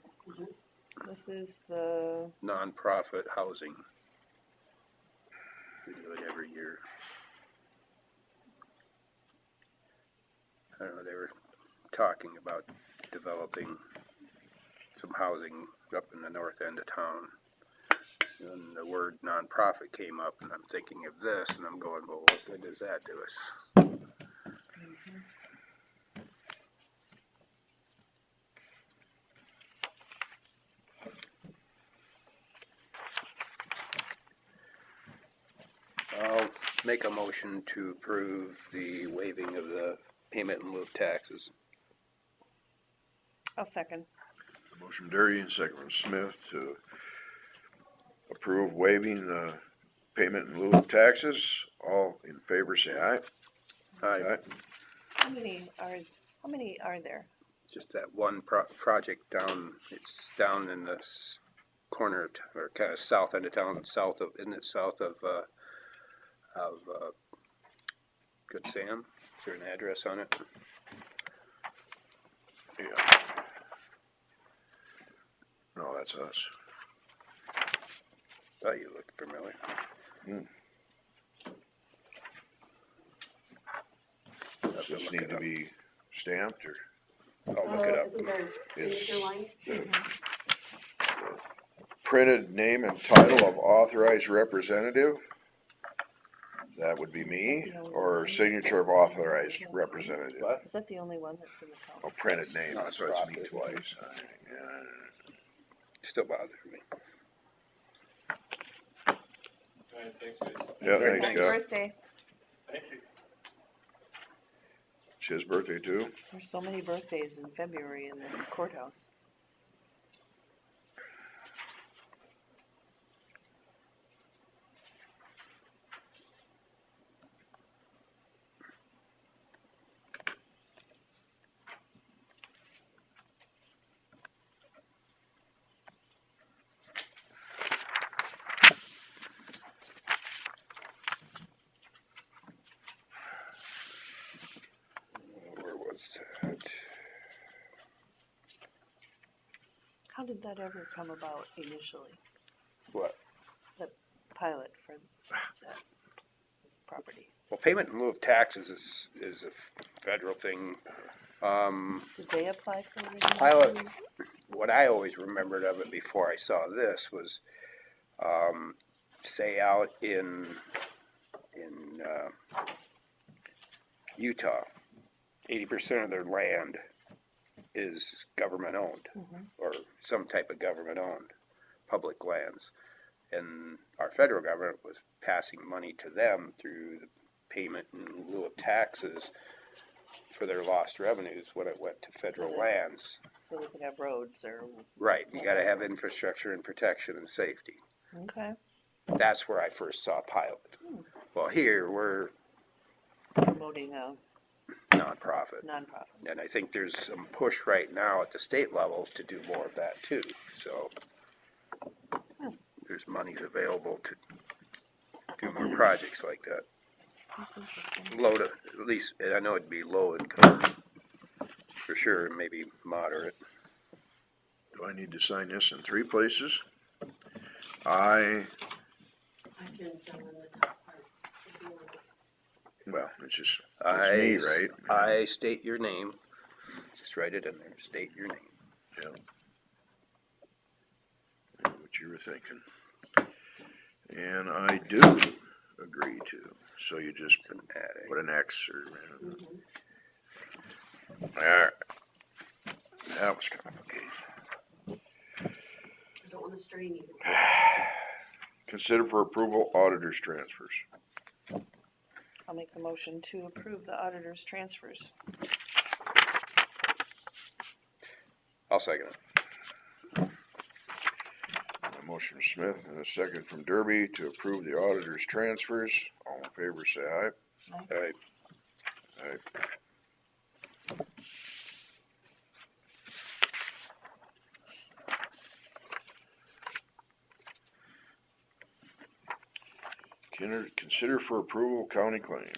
Speaker 3: This is the,
Speaker 2: Nonprofit housing. We do it every year. I don't know, they were talking about developing some housing up in the north end of town. And the word nonprofit came up and I'm thinking of this and I'm going, well, what good does that do us? I'll make a motion to approve the waiving of the payment in lieu of taxes.
Speaker 3: I'll second.
Speaker 1: Motion from Derby and second from Smith to approve waiving the payment in lieu of taxes. All in favor say aye.
Speaker 2: Aye.
Speaker 3: How many are there?
Speaker 2: Just that one project down, it's down in the corner, or kind of south end of town, south of, isn't it south of Good Sam? Is there an address on it?
Speaker 1: Yeah. No, that's us.
Speaker 2: Thought you looked familiar.
Speaker 1: Does this need to be stamped or?
Speaker 2: I'll look it up.
Speaker 9: isn't there a
Speaker 1: It's-
Speaker 9: signature line?
Speaker 1: Printed name and title of authorized representative. That would be me, or signature of authorized representative.
Speaker 2: What?
Speaker 3: Is that the only one that's in the town?
Speaker 1: A printed name, so it's me twice.
Speaker 2: Still bothers me.
Speaker 7: All right, thanks, guys.
Speaker 1: Yeah, thanks,
Speaker 3: Happy
Speaker 1: Jeff.
Speaker 3: birthday.
Speaker 7: Thank you.
Speaker 1: It's his birthday too.
Speaker 3: There's so many birthdays in February in this courthouse.
Speaker 2: Where was that?
Speaker 3: How did that ever come about initially?
Speaker 2: What?
Speaker 3: Pilot for that property.
Speaker 2: Well, payment in lieu of taxes is a federal thing.
Speaker 3: Did they apply for it?
Speaker 2: Pilot,
Speaker 3: initially?
Speaker 2: what I always remembered of it before I saw this was, say out in Utah, 80% of their land is government owned,
Speaker 3: Mhm.
Speaker 2: or some type of government owned, public lands. And our federal government was passing money to them through the payment in lieu of taxes for their lost revenues when it went to federal
Speaker 3: that-
Speaker 2: lands.
Speaker 3: So they could have roads or,
Speaker 2: Right, you gotta have infrastructure and protection and safety.
Speaker 3: okay,
Speaker 2: That's where I first saw Pilot. Well, here, we're
Speaker 3: promoting a
Speaker 2: nonprofit.
Speaker 3: nonprofit.
Speaker 2: And I think there's some push right now at the state level to do more of that too, so. There's monies available to do more projects like that.
Speaker 3: That's interesting.
Speaker 2: Low to, at least, I know it'd be low income, for sure, maybe moderate.
Speaker 1: Do I need to sign this in 3 places? I,
Speaker 9: I can send them the top part. if you want it.
Speaker 1: well, it's me, right?
Speaker 2: I state your name, just write it in there, state your name.
Speaker 1: What you were thinking. And I do agree to, so you just
Speaker 2: It's an attic.
Speaker 1: put an X or,
Speaker 9: Mhm.
Speaker 1: alright. That was complicated.
Speaker 9: I don't wanna strain you.
Speaker 1: Consider for approval auditors transfers.
Speaker 3: I'll make the motion to approve the auditor's transfers.
Speaker 2: I'll second it.
Speaker 1: A motion from Smith and a second from Derby to approve the auditor's transfers. All in favor, say aye.
Speaker 2: All right,
Speaker 1: Consider for approval county claims.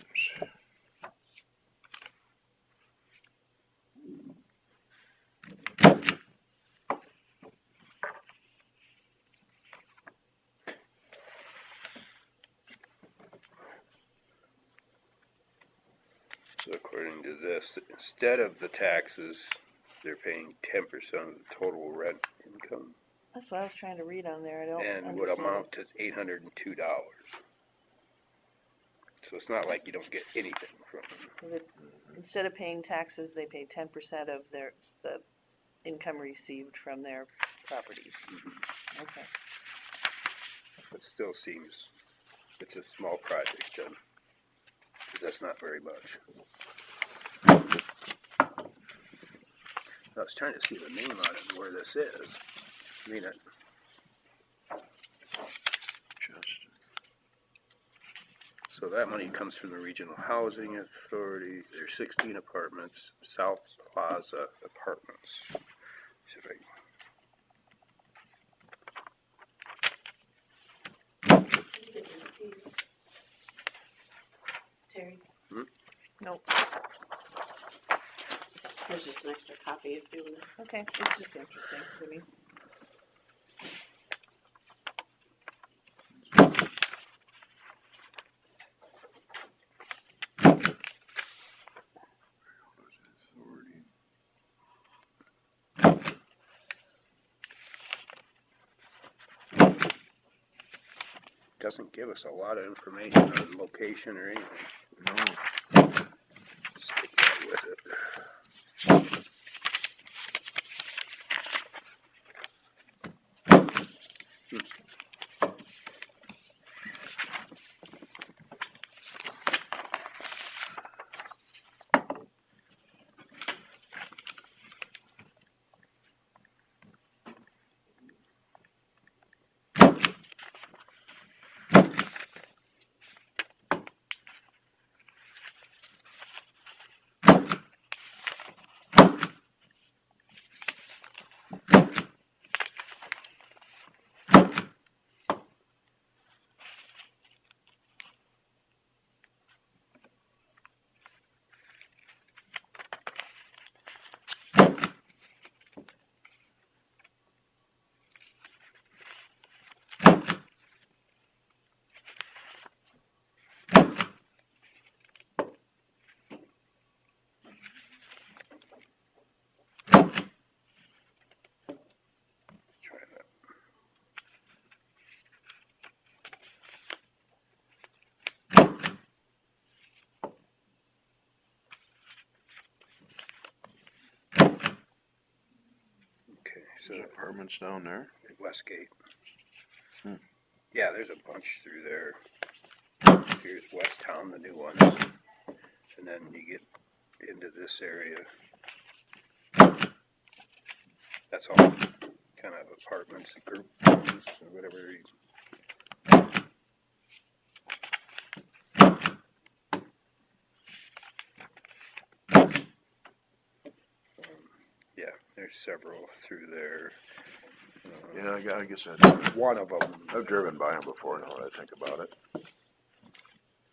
Speaker 2: so according to this, instead of the taxes, they're paying 10% of the total rent income.
Speaker 3: That's what I was trying to read on there. I don't
Speaker 2: And would
Speaker 3: understand
Speaker 2: amount to $802. So it's not like you don't get anything from it.
Speaker 3: So that instead of paying taxes, they pay 10% of the income received from their properties. Okay.
Speaker 2: It still seems, it's a small project, because that's not very much. I was trying to see the name on it and where this is. I mean, so that money comes from the Regional Housing Authority. There's 16 apartments, South Plaza Apartments. See if I
Speaker 9: Did you get this piece? Terry?
Speaker 3: Nope.
Speaker 9: Here's just an extra copy if you want.
Speaker 3: Okay, it's just interesting to me.
Speaker 2: doesn't give us a lot of information on location or anything.
Speaker 1: No.
Speaker 2: Stick that with it.
Speaker 1: apartments down there?
Speaker 2: in Westgate.
Speaker 1: Hmm.
Speaker 2: Yeah, there's a bunch through there. Here's West Town, the new ones. And then you get into this area. That's all kind of apartments, group homes, or whatever. Yeah, there's several through there.
Speaker 1: Yeah, I guess I've
Speaker 2: One of them,
Speaker 1: driven by them before, now that I think about it.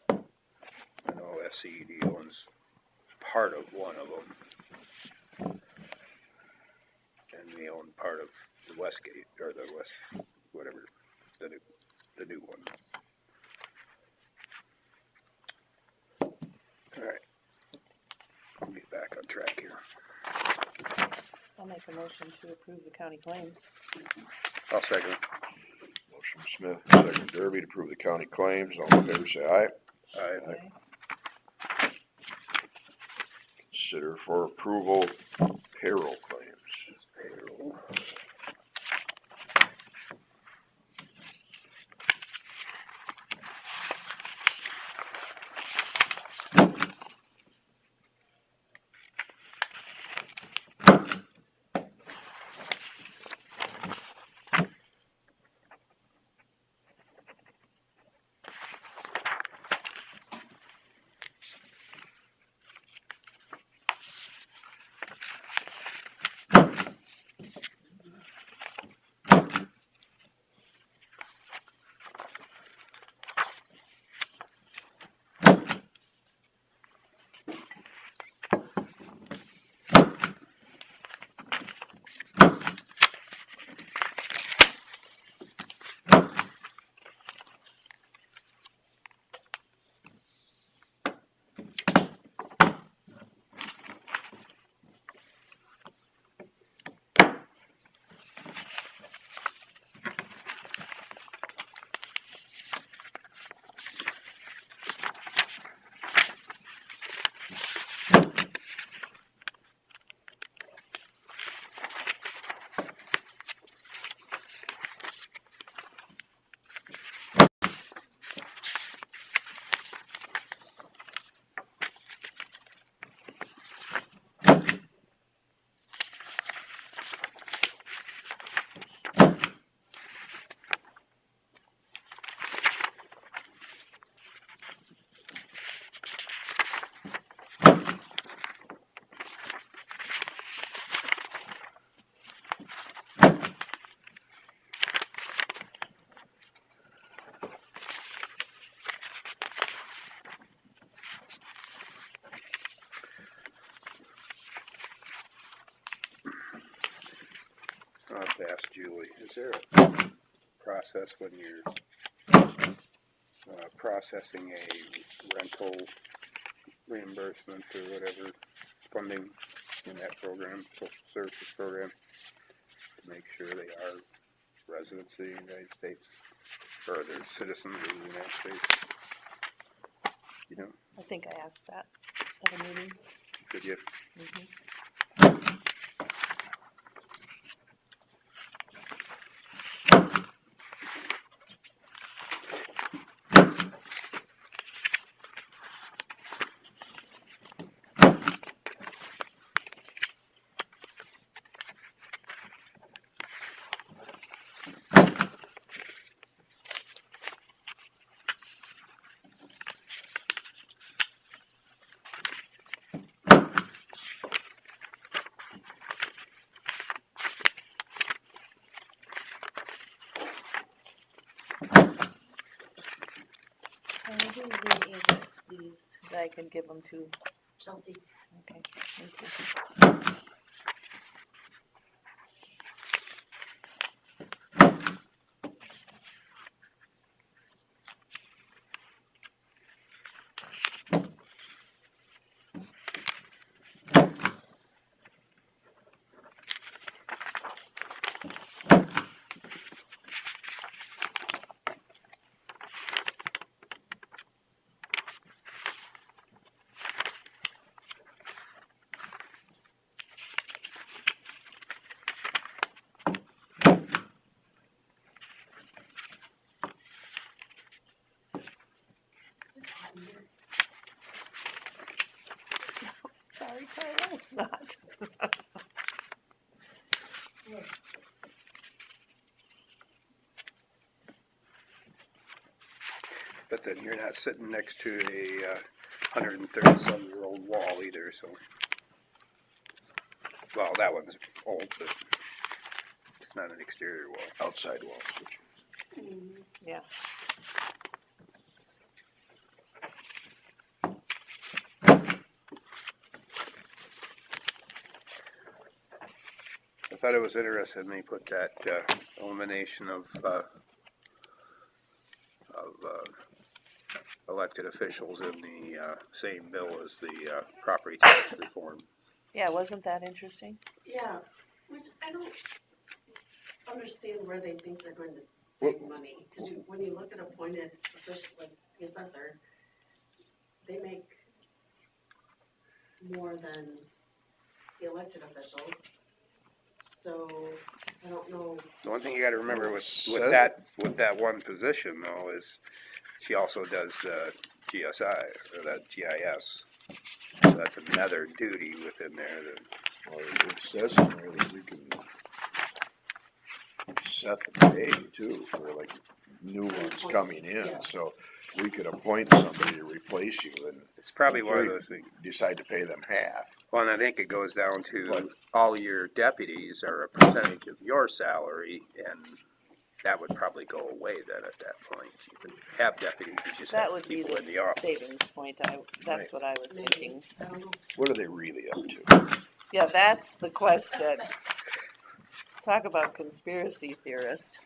Speaker 2: I know SCED owns part of one of them. And we own part of the Westgate, or the West, whatever, the new one. All right. I'll get back on track here.
Speaker 3: I'll make a motion to approve the county claims.
Speaker 2: I'll second.
Speaker 1: Motion Smith, second Derby to approve the county claims. All in favor, say aye.
Speaker 2: Aye.
Speaker 3: Okay.
Speaker 1: Consider for approval payroll claims.
Speaker 2: Payroll. I'll have to ask Julie, is there a process when you're processing a rental reimbursement or whatever funding in that program, social services program, to make sure they are residents of the United States, or they're citizens of the United States? You know,
Speaker 3: I think I asked that at a meeting.
Speaker 2: could you?
Speaker 3: Mhm. Who really is these that I can give them to?
Speaker 9: Chelsea.
Speaker 3: Okay, thank you. it's not.
Speaker 2: But then you're not sitting next to a 130-some-year-old wall either, so. Well, that one's old, but it's not an exterior wall.
Speaker 1: Outside wall switching.
Speaker 3: Yeah.
Speaker 2: I thought it was interesting they put that elimination of elected officials in the same bill as the property tax reform.
Speaker 3: Yeah, wasn't that interesting?
Speaker 9: Yeah, which I don't understand where they think they're going to save money. Cause when you look at appointed official, like the assessor, they make more than the elected officials. So I don't know.
Speaker 2: The one thing you gotta remember with
Speaker 1: Said-
Speaker 2: that one position though is she also does the GSI, or that GIS. So that's another duty within there that,
Speaker 1: Well, it says in there that we can set the pay too for like new ones coming in,
Speaker 9: Yeah.
Speaker 1: so we could appoint somebody to replace you and
Speaker 2: it's probably one of those things.
Speaker 1: decide to pay them half.
Speaker 2: Well, and I think it goes down to
Speaker 1: What?
Speaker 2: all your deputies are a percentage of your salary, and that would probably go away then at that point. You could have deputies, you just
Speaker 3: That
Speaker 2: have
Speaker 3: would be
Speaker 2: people in the
Speaker 3: the
Speaker 2: office.
Speaker 3: savings point. That's what I was
Speaker 9: Maybe,
Speaker 3: thinking.
Speaker 9: I don't know.
Speaker 1: What are they really up to?
Speaker 3: Yeah, that's the question. Talk about conspiracy theorist.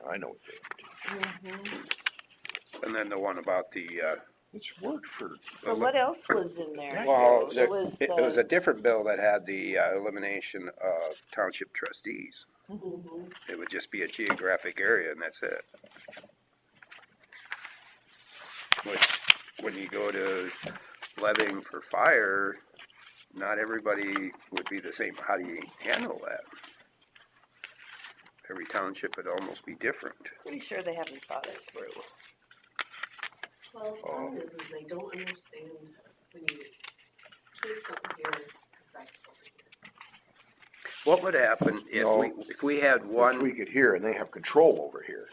Speaker 1: I know what they up to.
Speaker 2: And then the one about the,
Speaker 1: It's worked for,
Speaker 3: So what else was in there?
Speaker 2: well,
Speaker 3: It was
Speaker 2: it was a
Speaker 3: the,
Speaker 2: different bill that had the elimination of township trustees.
Speaker 9: Mhm.
Speaker 2: It would just be a geographic area and that's it. Which, when you go to levying for fire, not everybody would be the same. How do you handle that? Every township would almost be different.
Speaker 3: pretty sure they haven't thought it through.
Speaker 9: Well, the problem is they don't understand when you tweak something here, that's over here.
Speaker 2: What would happen if we had
Speaker 1: they
Speaker 2: one,
Speaker 1: tweak it here and they have control over here.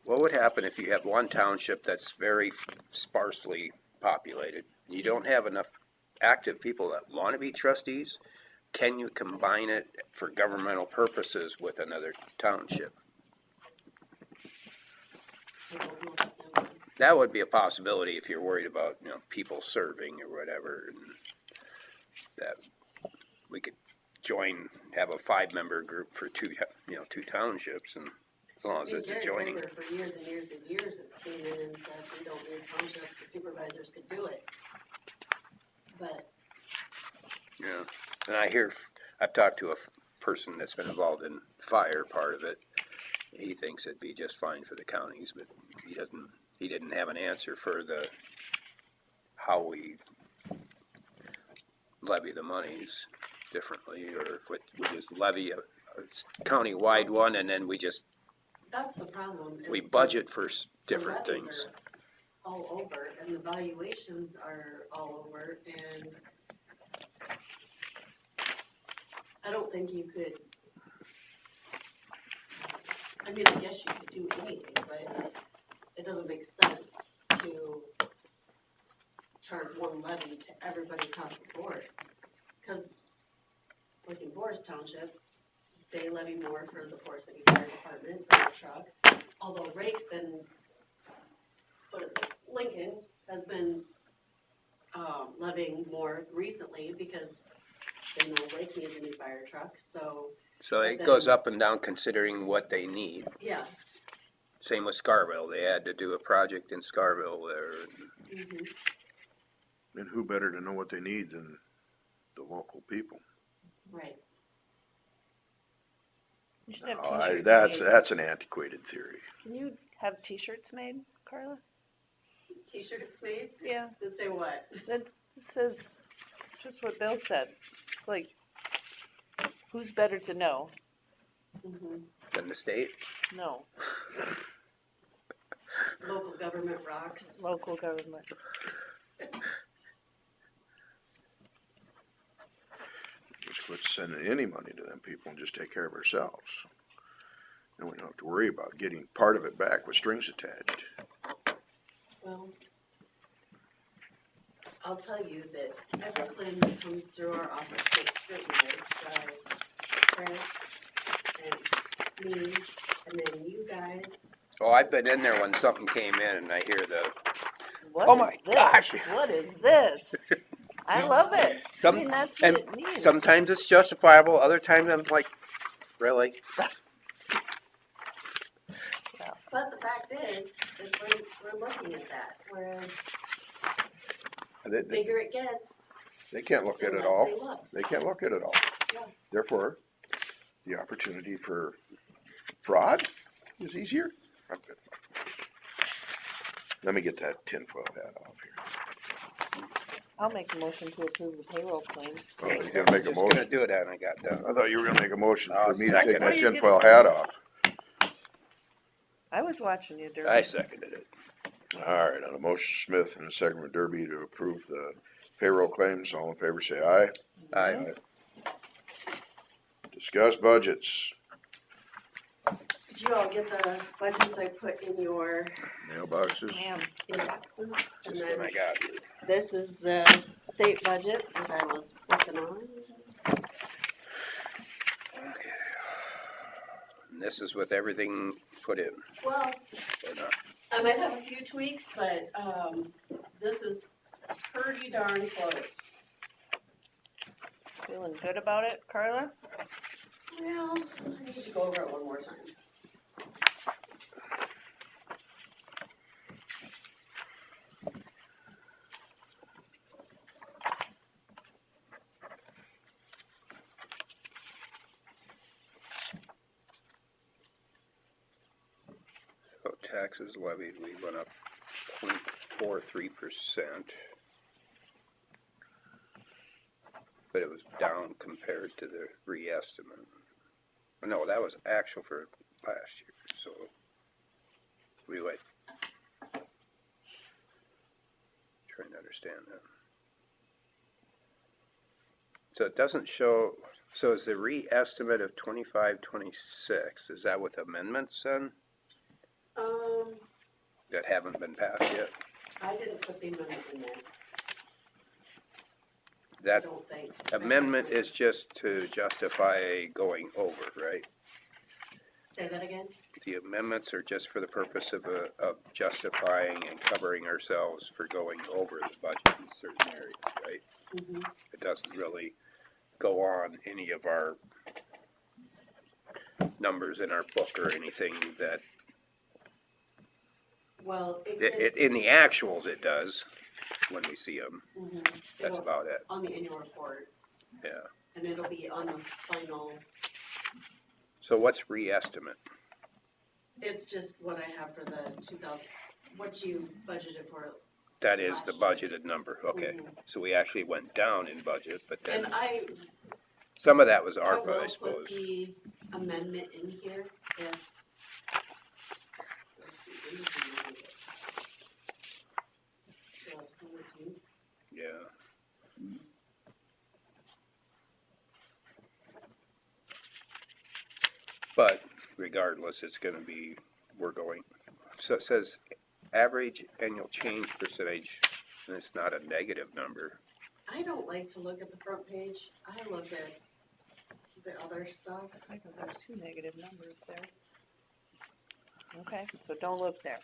Speaker 2: what would happen if you have one township that's very sparsely populated? You don't have enough active people that want to be trustees? Can you combine it for governmental purposes with another township?
Speaker 9: I don't know the answer.
Speaker 2: That would be a possibility if you're worried about, people serving or whatever, and that we could have a 5-member group for two townships, and as long as it's a joining.
Speaker 9: Jerry Kramer for years and years and years came in and said, we don't need townships, the supervisors could do it. But,
Speaker 2: Yeah, and I've talked to a person that's been involved in fire part of it. He thinks it'd be just fine for the counties, but he didn't have an answer for how we levy the monies differently, or if we just levy a county-wide one and then we
Speaker 9: that's the problem. is
Speaker 2: budget for
Speaker 9: the
Speaker 2: different
Speaker 9: levies
Speaker 2: things.
Speaker 9: are all over, and the valuations are all over, and I don't think you could, I mean, I guess you could do anything, but it doesn't make sense to charge one levy to everybody across the board. Cause like in Forest Township, they levy more for the Forest City Fire Department, for the truck, although Rake's been, Lincoln has been, levying more recently because they know Lake needs a new fire truck, so,
Speaker 2: So it goes up and down considering what they need.
Speaker 9: yeah.
Speaker 2: Same with Scarville, they had to do a project in Scarville there.
Speaker 9: Mhm.
Speaker 1: And who better to know what they need than the local people?
Speaker 9: Right.
Speaker 3: You should have
Speaker 1: No,
Speaker 3: t-shirts
Speaker 1: that's,
Speaker 3: made.
Speaker 1: that's an antiquated theory.
Speaker 3: Can you have t-shirts made, Carla?
Speaker 9: T-shirts made,
Speaker 3: Yeah,
Speaker 9: that say what?
Speaker 3: that says just what Bill said. It's like, who's better to know?
Speaker 9: Mhm.
Speaker 2: In the state,
Speaker 3: No,
Speaker 9: Local government rocks.
Speaker 3: local government.
Speaker 1: just quit sending any money to them people and just take care of ourselves. And we don't have to worry about getting part of it back with strings attached.
Speaker 9: Well, I'll tell you that every claim that comes through our office gets scrutinized by Chris and me, and then you guys.
Speaker 2: Oh, I've been in there when something came in and I hear the,
Speaker 3: What
Speaker 2: Oh
Speaker 3: is
Speaker 2: my
Speaker 3: this?
Speaker 2: gosh.
Speaker 3: What is this? I love it. I mean, that's what
Speaker 2: and
Speaker 3: it means.
Speaker 2: sometimes it's justifiable, other times I'm like, really?
Speaker 9: But the fact is we're looking at that, whereas the bigger it gets,
Speaker 1: They can't look
Speaker 9: the
Speaker 1: at it
Speaker 9: less
Speaker 1: all.
Speaker 9: they look.
Speaker 1: They can't look at it all.
Speaker 9: Yeah.
Speaker 1: Therefore, the opportunity for fraud is easier. I'm good. Let me get that tinfoil hat off here.
Speaker 3: I'll make a motion to approve the payroll claims.
Speaker 1: Oh, you're gonna make a
Speaker 2: Just gonna
Speaker 1: motion?
Speaker 2: do it and I got done.
Speaker 1: I thought you were gonna make a motion
Speaker 2: I'll
Speaker 1: for me to
Speaker 2: second
Speaker 1: take my
Speaker 3: it.
Speaker 1: tinfoil hat off.
Speaker 3: I was watching you, Derby.
Speaker 2: I seconded it.
Speaker 1: All right, on a motion Smith and a second from Derby to approve the payroll claims, all in favor say aye.
Speaker 2: Aye.
Speaker 1: Discuss budgets,
Speaker 9: Did you all get the budgets I put in your
Speaker 1: mailboxes.
Speaker 3: Ma'am,
Speaker 9: inboxes? And
Speaker 2: Just
Speaker 9: then
Speaker 2: when I got,
Speaker 9: this is the state budget that I was working on.
Speaker 2: and this is with everything put in,
Speaker 9: Well,
Speaker 2: or not?
Speaker 9: I might have a few tweaks, but, this is pretty darn close.
Speaker 3: feeling good about it, Carla?
Speaker 9: Well, I need to go over it one more time.
Speaker 2: So taxes levied, we went up 0.43%. But it was down compared to the re-estimate. No, that was actual for last year, so we went, trying to understand that. So it doesn't show, so is the re-estimate of 25-26, is that with amendments then, that haven't been passed yet?
Speaker 9: I didn't put the amendment in there, I
Speaker 2: That
Speaker 9: don't think.
Speaker 2: amendment is just to justify going over, right?
Speaker 9: Say that again?
Speaker 2: The amendments are just for the purpose of justifying and covering ourselves for going over the budget in certain areas, right?
Speaker 9: Mm-hmm.
Speaker 2: It doesn't really go on any of our numbers in our book or anything that,
Speaker 9: Well,
Speaker 2: in the actuals it does, when we see them,
Speaker 9: Mhm.
Speaker 2: that's
Speaker 9: It'll-
Speaker 2: about it,
Speaker 9: on the annual report,
Speaker 2: yeah.
Speaker 9: and it'll be on the final,
Speaker 2: So what's re-estimate?
Speaker 9: it's just what I have for the 2000, what you budgeted for.
Speaker 2: That is the
Speaker 9: Last year.
Speaker 2: budgeted number, okay.
Speaker 9: Mhm.
Speaker 2: So we actually went down in budget, but
Speaker 9: And
Speaker 2: then some of that was
Speaker 9: I
Speaker 2: ARPA,
Speaker 9: will
Speaker 2: I
Speaker 9: put
Speaker 2: suppose.
Speaker 9: the amendment in here if. Let's see, when did we make it? July 17th.
Speaker 2: Yeah. But regardless, it's gonna be, we're going, so it says average annual change percentage, and it's not a negative number.
Speaker 9: I don't like to look at the front page, I look at the other stuff.
Speaker 3: Because there's two negative numbers there. Okay, so don't look there.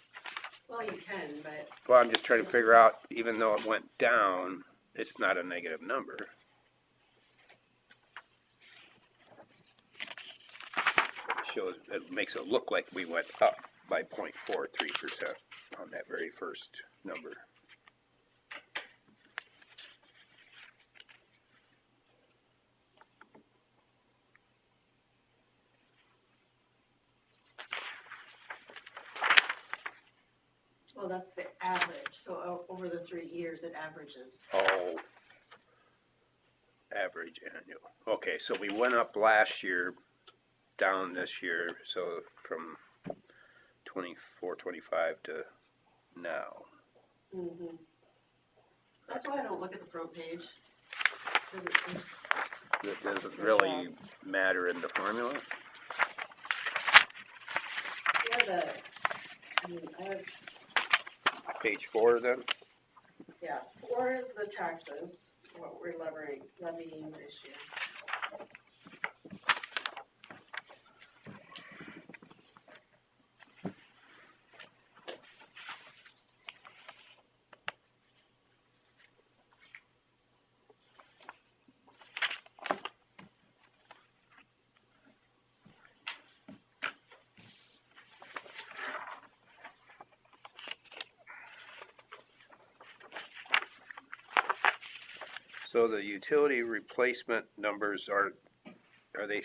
Speaker 9: Well, you can, but
Speaker 2: Well, I'm just trying to figure out, even though it went down, it's not a negative number. Shows, it makes it look like we went up by 0.43% on that very first number.
Speaker 9: well, that's the average, so over the 3 years, it averages.
Speaker 2: Oh, average annual. Okay, so we went up last year, down this year, so from 24, 25 to now.
Speaker 9: Mhm. That's why I don't look at the front page, 'cause it just
Speaker 2: that doesn't really matter in the formula?
Speaker 9: I have,
Speaker 2: Page 4 then?
Speaker 9: yeah, 4 is the taxes, what we're levying this year.
Speaker 2: So the utility replacement numbers are they,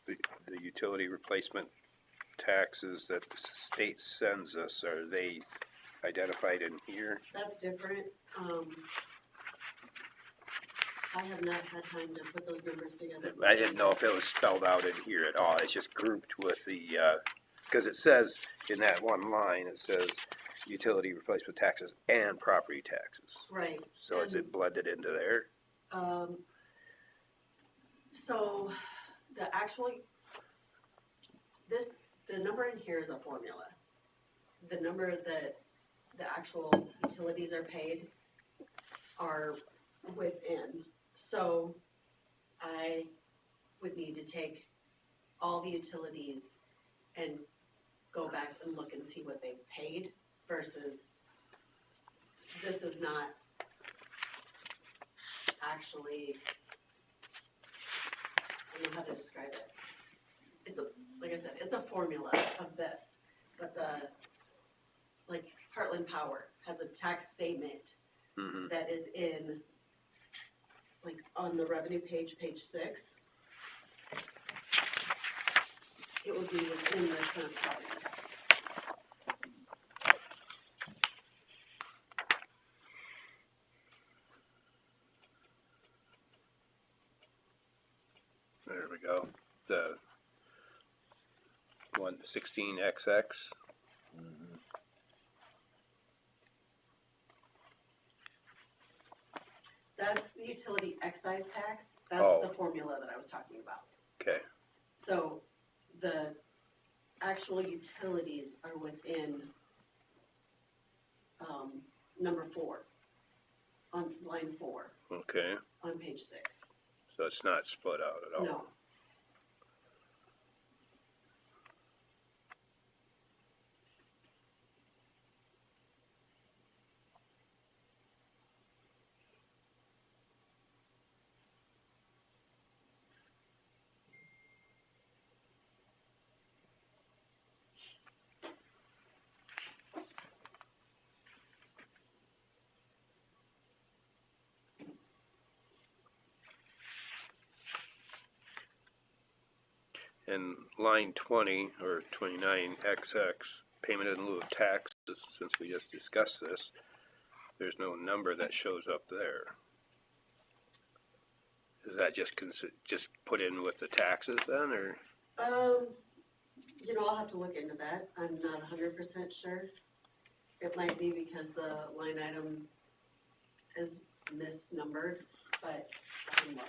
Speaker 2: the utility replacement taxes that the state sends us, are they identified in here?
Speaker 9: That's different, I have not had time to put those numbers together.
Speaker 2: I didn't know if it was spelled out in here at all. It's just grouped with the, because it says in that one line, it says utility replacement taxes and property taxes.
Speaker 9: Right.
Speaker 2: So is it blended into there?
Speaker 9: So the actual, the number in here is a formula. The number that the actual utilities are paid are within. So I would need to take all the utilities and go back and look and see what they've paid versus this is not actually, I don't know how to describe it. It's a, like I said, it's a formula of this, but like Heartland Power has a tax statement
Speaker 2: Mm-hmm.
Speaker 9: that is in, like, on the revenue page, page 6. It would be within the current properties.
Speaker 2: There we go. The 116XX.
Speaker 9: That's the utility excise tax. That's
Speaker 2: Oh.
Speaker 9: the formula that I was talking about.
Speaker 2: Okay.
Speaker 9: So the actual utilities are within number 4, on line 4,
Speaker 2: Okay.
Speaker 9: on page 6.
Speaker 2: So it's not split out at all.
Speaker 9: No.
Speaker 2: And line 20 or 29XX, payment in lieu of taxes, since we just discussed this, there's no number that shows up there. Is that just put in with the taxes then, or?
Speaker 9: I'll have to look into that. I'm not 100% sure. It might be because the line item is misnumbered, but I can look.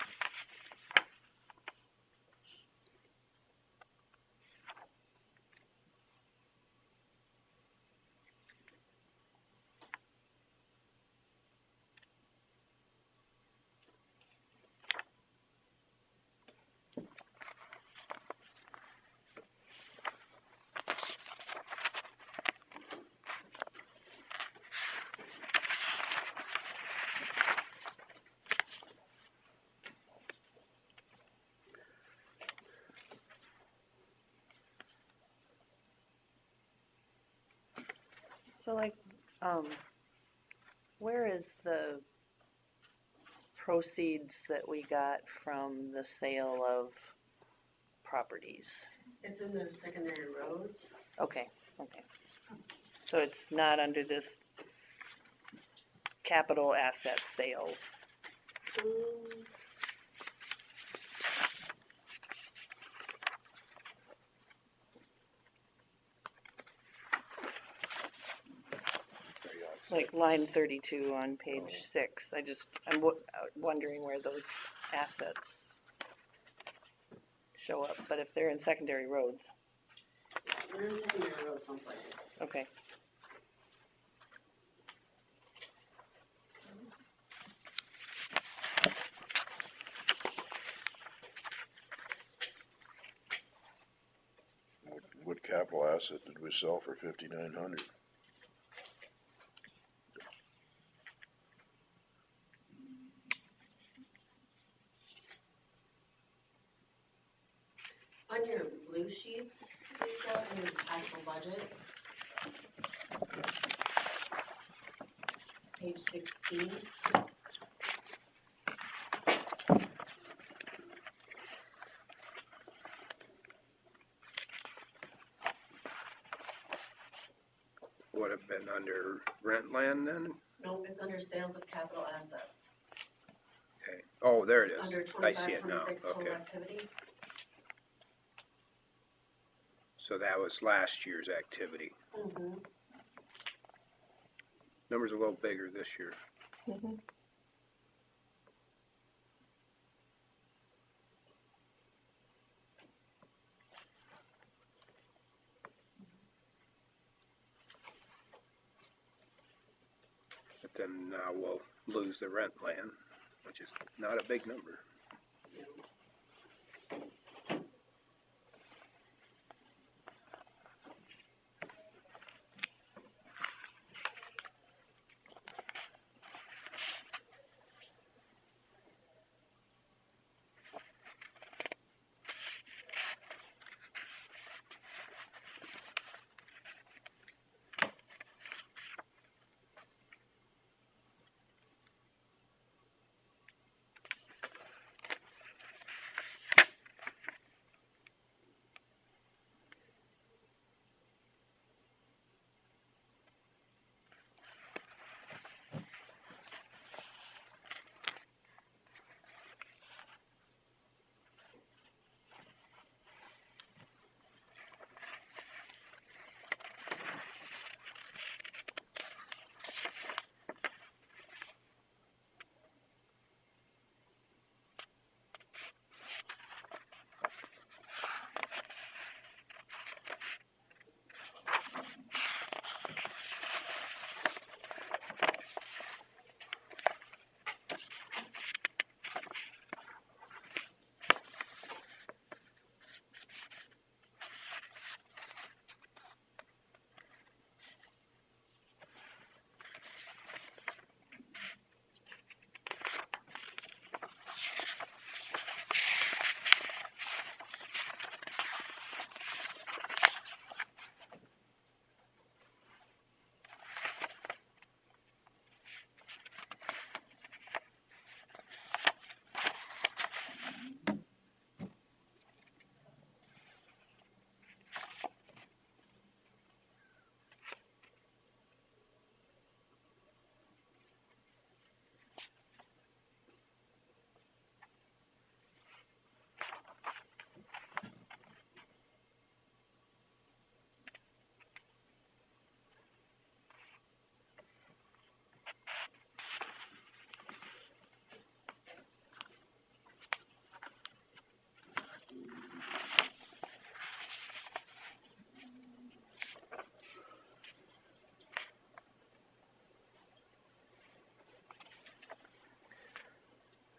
Speaker 3: So like, where is the proceeds that we got from the sale of properties?
Speaker 9: It's in the secondary roads.
Speaker 3: Okay. So it's not under this capital asset sales. Like line 32 on page 6. I'm wondering where those assets show up, but if they're in secondary roads,
Speaker 9: We're in secondary road someplace.
Speaker 3: okay.
Speaker 1: What capital asset did we sell for 5,900?
Speaker 9: On your blue sheets, you've got your actual budget. Page 16.
Speaker 2: Would have been under rent land then?
Speaker 9: Nope, it's under sales of capital assets.
Speaker 2: Okay. Oh, there it is.
Speaker 9: Under
Speaker 2: I see
Speaker 9: 25,
Speaker 2: it now.
Speaker 9: 26
Speaker 2: Okay.
Speaker 9: total activity.
Speaker 2: So that was last year's activity.
Speaker 9: Mm-hmm.
Speaker 2: Numbers a little bigger this year.
Speaker 3: Mhm.
Speaker 2: But then now we'll lose the rent land, which is not a big number.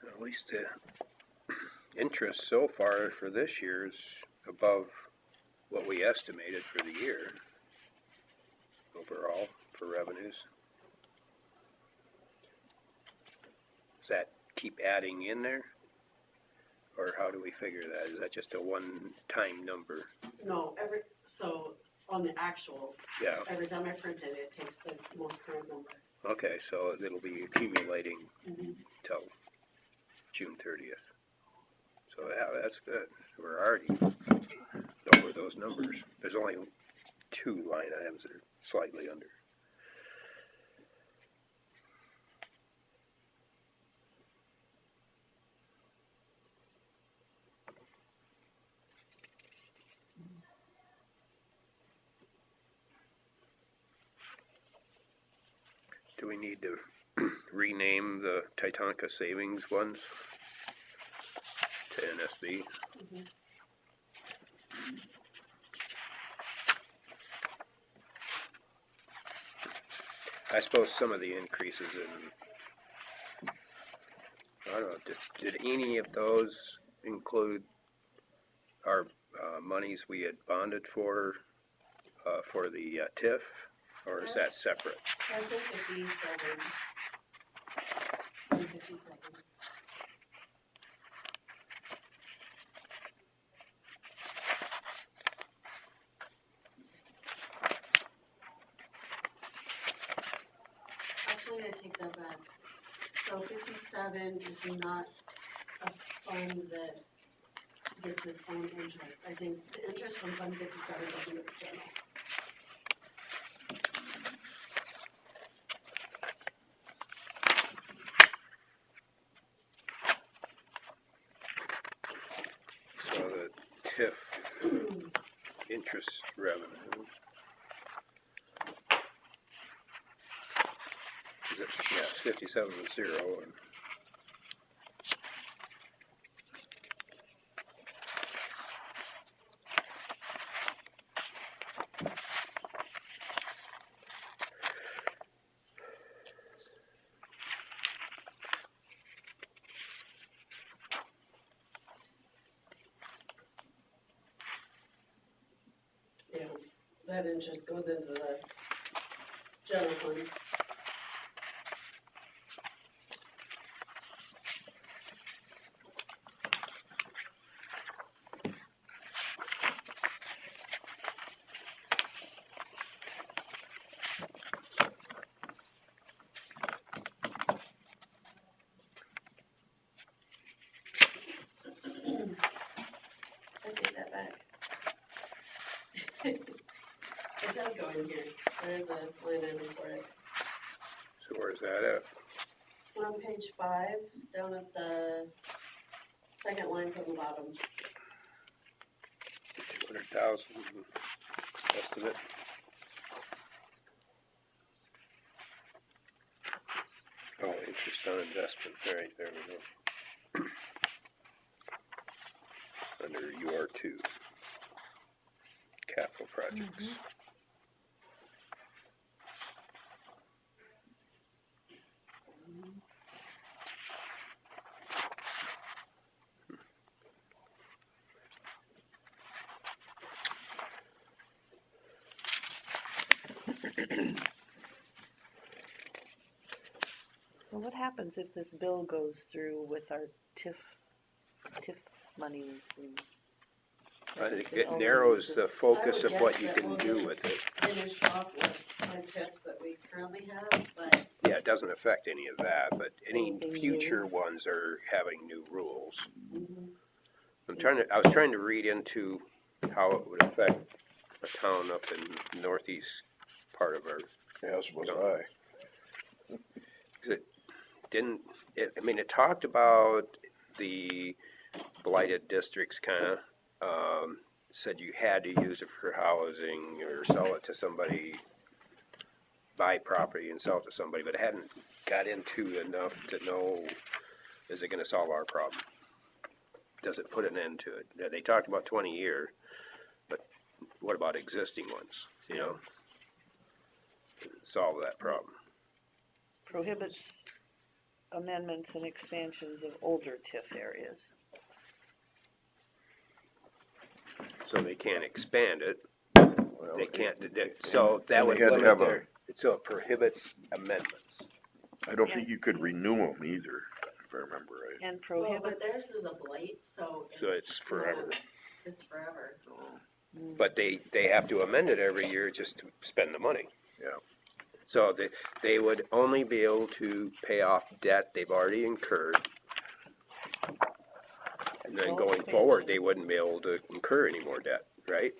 Speaker 2: At least the interest so far for this year is above what we estimated for the year overall for revenues. Does that keep adding in there? Or how do we figure that? Is that just a one-time number?
Speaker 9: No, so on the actuals,
Speaker 2: Yeah,
Speaker 9: every time I print it, it takes the most current number.
Speaker 2: okay, so it'll be accumulating
Speaker 9: Mhm.
Speaker 2: till June 30th. So yeah, that's good. We're already over those numbers. There's only 2 line items that are slightly under. Do we need to rename the Titanca savings ones? to NSB. I suppose some of the increases in, I don't know, did any of those include our monies we had bonded for the TIF, or is that
Speaker 9: That's-
Speaker 2: separate?
Speaker 9: That's a 57. 157. Actually, I take that back. So 57 is not a fund that gets its own interest. I think the interest from Fund 57 goes into the general.
Speaker 2: So the TIF interest revenue. Yeah, it's 57 to 0. And
Speaker 9: Yeah, that interest goes into the general fund. I take that back. It does go in here. There is a line item for it.
Speaker 2: so where's that at?
Speaker 9: We're on page 5, down at the second line from the bottom.
Speaker 2: 200,000 estimate. Oh, interest on investment. All right, there we go. Under UR2, capital projects.
Speaker 3: So what happens if this bill goes through with our TIF monies and?
Speaker 2: I think it narrows the focus of what you can do with it.
Speaker 9: Finish off with my tips that we currently have, but
Speaker 2: Yeah, it doesn't affect any of that, but any
Speaker 3: Anything new?
Speaker 2: future ones are having new rules.
Speaker 9: mhm.
Speaker 2: I was trying to read into how it would affect a town up in northeast part of our,
Speaker 1: Yes, was
Speaker 2: No.
Speaker 1: I.
Speaker 2: it talked about the blighted districts kinda, said you had to use it for housing or sell it to somebody, buy property and sell it to somebody, but it hadn't got into enough to know, is it gonna solve our problem? Does it put an end to it? They talked about 20-year, but what about existing ones, you know? Solve that problem.
Speaker 3: Prohibits amendments and expansions of older TIF areas.
Speaker 2: So they can't expand it,
Speaker 1: Well,
Speaker 2: they can't, so that
Speaker 1: and they
Speaker 2: would
Speaker 1: had to
Speaker 2: limit
Speaker 1: have a-
Speaker 2: their, so it prohibits amendments.
Speaker 1: I don't think you could renew them either, if I remember right.
Speaker 3: And
Speaker 9: Well, but
Speaker 3: prohibits,
Speaker 9: theirs is a blight, so
Speaker 2: So it's forever.
Speaker 9: It's forever.
Speaker 2: But they have to amend it every year just to spend the money.
Speaker 1: Yeah.
Speaker 2: So they would only be able to pay off debt they've already incurred. And then
Speaker 3: All
Speaker 2: going forward,
Speaker 3: expansions.
Speaker 2: they wouldn't be able to incur any more debt, right?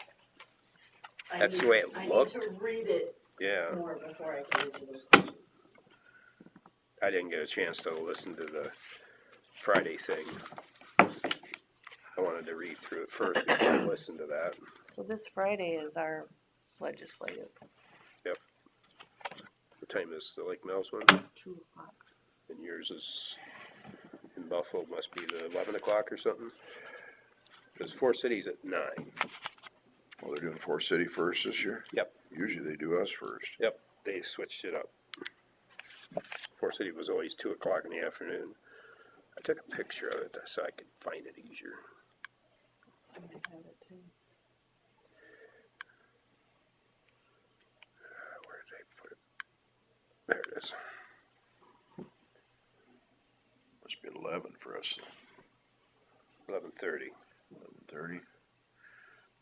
Speaker 9: I
Speaker 2: That's the
Speaker 9: need-
Speaker 2: way it
Speaker 9: I
Speaker 2: looked.
Speaker 9: need to read it
Speaker 2: Yeah,
Speaker 9: more before I can answer those questions.
Speaker 2: I didn't get a chance to listen to the Friday thing. I wanted to read through it first before I listened to that.
Speaker 3: so this Friday is our legislative,
Speaker 2: What time is the Lake Mills one?
Speaker 3: 2:00.
Speaker 2: And yours is in Buffalo must be the 11 o'clock or something. Because Four Cities at 9.
Speaker 1: Well, they're doing Forest City first this year?
Speaker 2: Yep.
Speaker 1: Usually they do us first.
Speaker 2: Yep, they switched it up. Four City was always 2 o'clock in the afternoon. I took a picture of it so I could find it easier.
Speaker 3: I might have it too.
Speaker 2: Where did I put it? There it is.
Speaker 1: Must be 11 for us,
Speaker 2: 11:30.
Speaker 1: 11:30.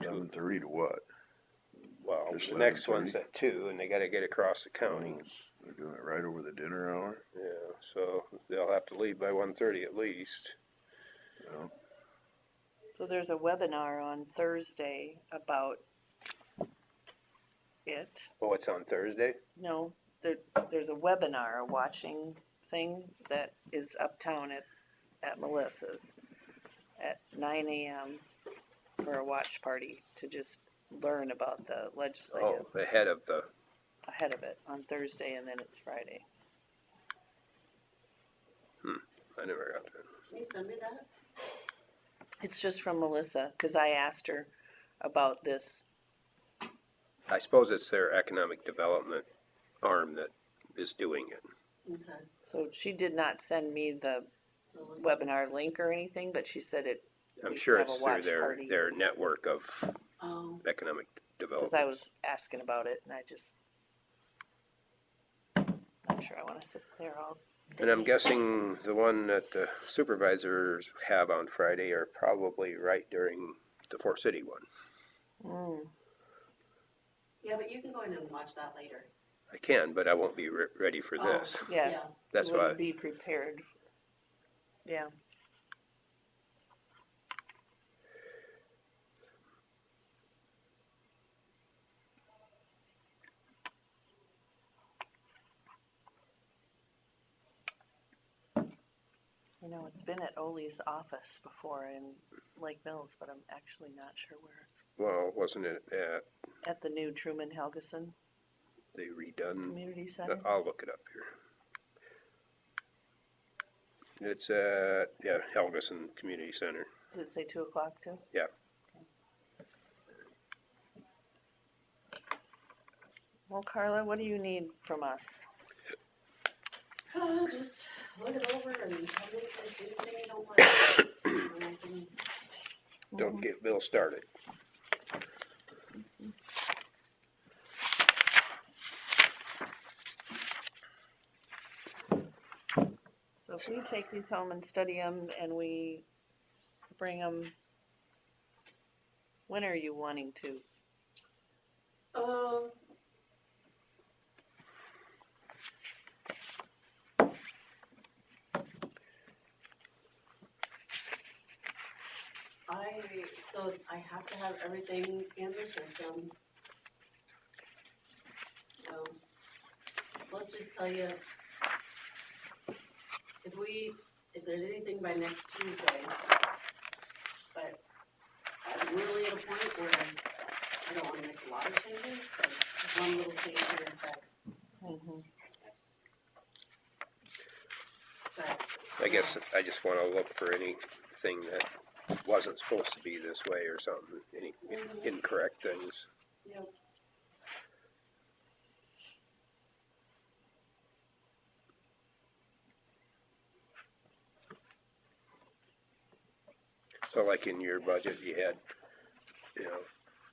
Speaker 1: 11:30 to what?
Speaker 2: Well,
Speaker 1: Just
Speaker 2: the next
Speaker 1: 11:30?
Speaker 2: one's at 2, and they gotta get across the county.
Speaker 1: They're doing it right over the dinner hour?
Speaker 2: Yeah, so they'll have to leave by 1:30 at least.
Speaker 1: Yeah.
Speaker 3: So there's a webinar on Thursday about it.
Speaker 2: Oh, it's on Thursday?
Speaker 3: No, there's a webinar, a watching thing that is uptown at Melissa's at 9 a.m. for a watch party to just learn about the legislative
Speaker 2: Oh, ahead of the,
Speaker 3: ahead of it on Thursday, and then it's Friday.
Speaker 2: I never got that.
Speaker 9: Can you send me that?
Speaker 3: It's just from Melissa, because I asked her about this.
Speaker 2: I suppose it's their economic development arm that is doing it.
Speaker 9: Okay.
Speaker 3: So she did not send me the
Speaker 9: So,
Speaker 3: webinar link or anything, but she said it,
Speaker 2: I'm
Speaker 3: We
Speaker 2: sure
Speaker 3: have
Speaker 2: it's
Speaker 3: a
Speaker 2: through
Speaker 3: watch
Speaker 2: their,
Speaker 3: party.
Speaker 2: their network of
Speaker 9: Oh,
Speaker 2: economic development.
Speaker 3: because I was asking about it, and I just, not sure I want to sit there all day.
Speaker 2: And I'm guessing the one that the supervisors have on Friday are probably right during the Fort City one.
Speaker 3: Mm.
Speaker 9: yeah, but you can go in and watch that later.
Speaker 2: I can, but I won't be ready for
Speaker 9: Oh,
Speaker 2: this.
Speaker 3: Yeah,
Speaker 2: That's
Speaker 3: wouldn't
Speaker 2: why,
Speaker 3: be prepared. Yeah. You know, it's been at Ole's office before in Lake Mills, but I'm actually not sure where it's.
Speaker 2: well, wasn't it
Speaker 3: At the new Truman Helgeson
Speaker 2: they redone?
Speaker 3: Community Center.
Speaker 2: I'll look it up here. It's at, yeah, Helgeson Community Center.
Speaker 3: Does it say 2 o'clock too?
Speaker 2: Yeah.
Speaker 3: Well, Carla, what do you need from us?
Speaker 9: Just look it over and tell me if there's anything you don't like. And I can,
Speaker 2: Don't get Bill started.
Speaker 3: So if we take these home and study them and we bring them, when are you wanting to?
Speaker 9: I have to have everything in the system. So, let's just tell you, if there's anything by next Tuesday, but I'm really at a point where I don't wanna make a lot of changes, because one little change here affects, but.
Speaker 2: I guess I just want to look for anything that wasn't supposed to be this way or something, any incorrect things.
Speaker 9: Yep.
Speaker 2: So like in your budget, you had, you know,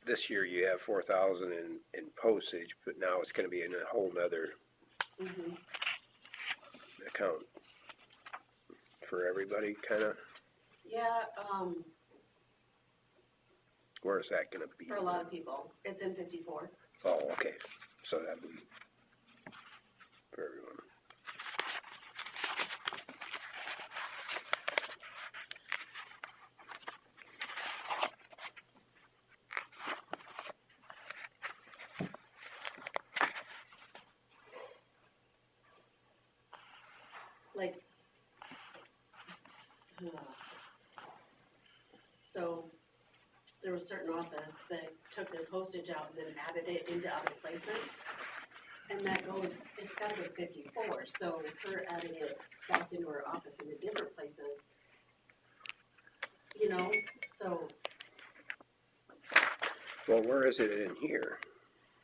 Speaker 2: this year you have 4,000 in postage, but now it's going to be in a whole nother
Speaker 9: Mhm.
Speaker 2: account for everybody, kind of.
Speaker 9: Yeah,
Speaker 2: Where is that going to be?
Speaker 9: for a lot of people, it's in 54.
Speaker 2: Oh, okay. So that'd be for everyone.
Speaker 9: Like, so there was a certain office that took their postage out and then added it into other places. And and that goes, it's gotta go to 54, so her adding it back into her office in the different places, you know, so
Speaker 2: Well, where is it in here?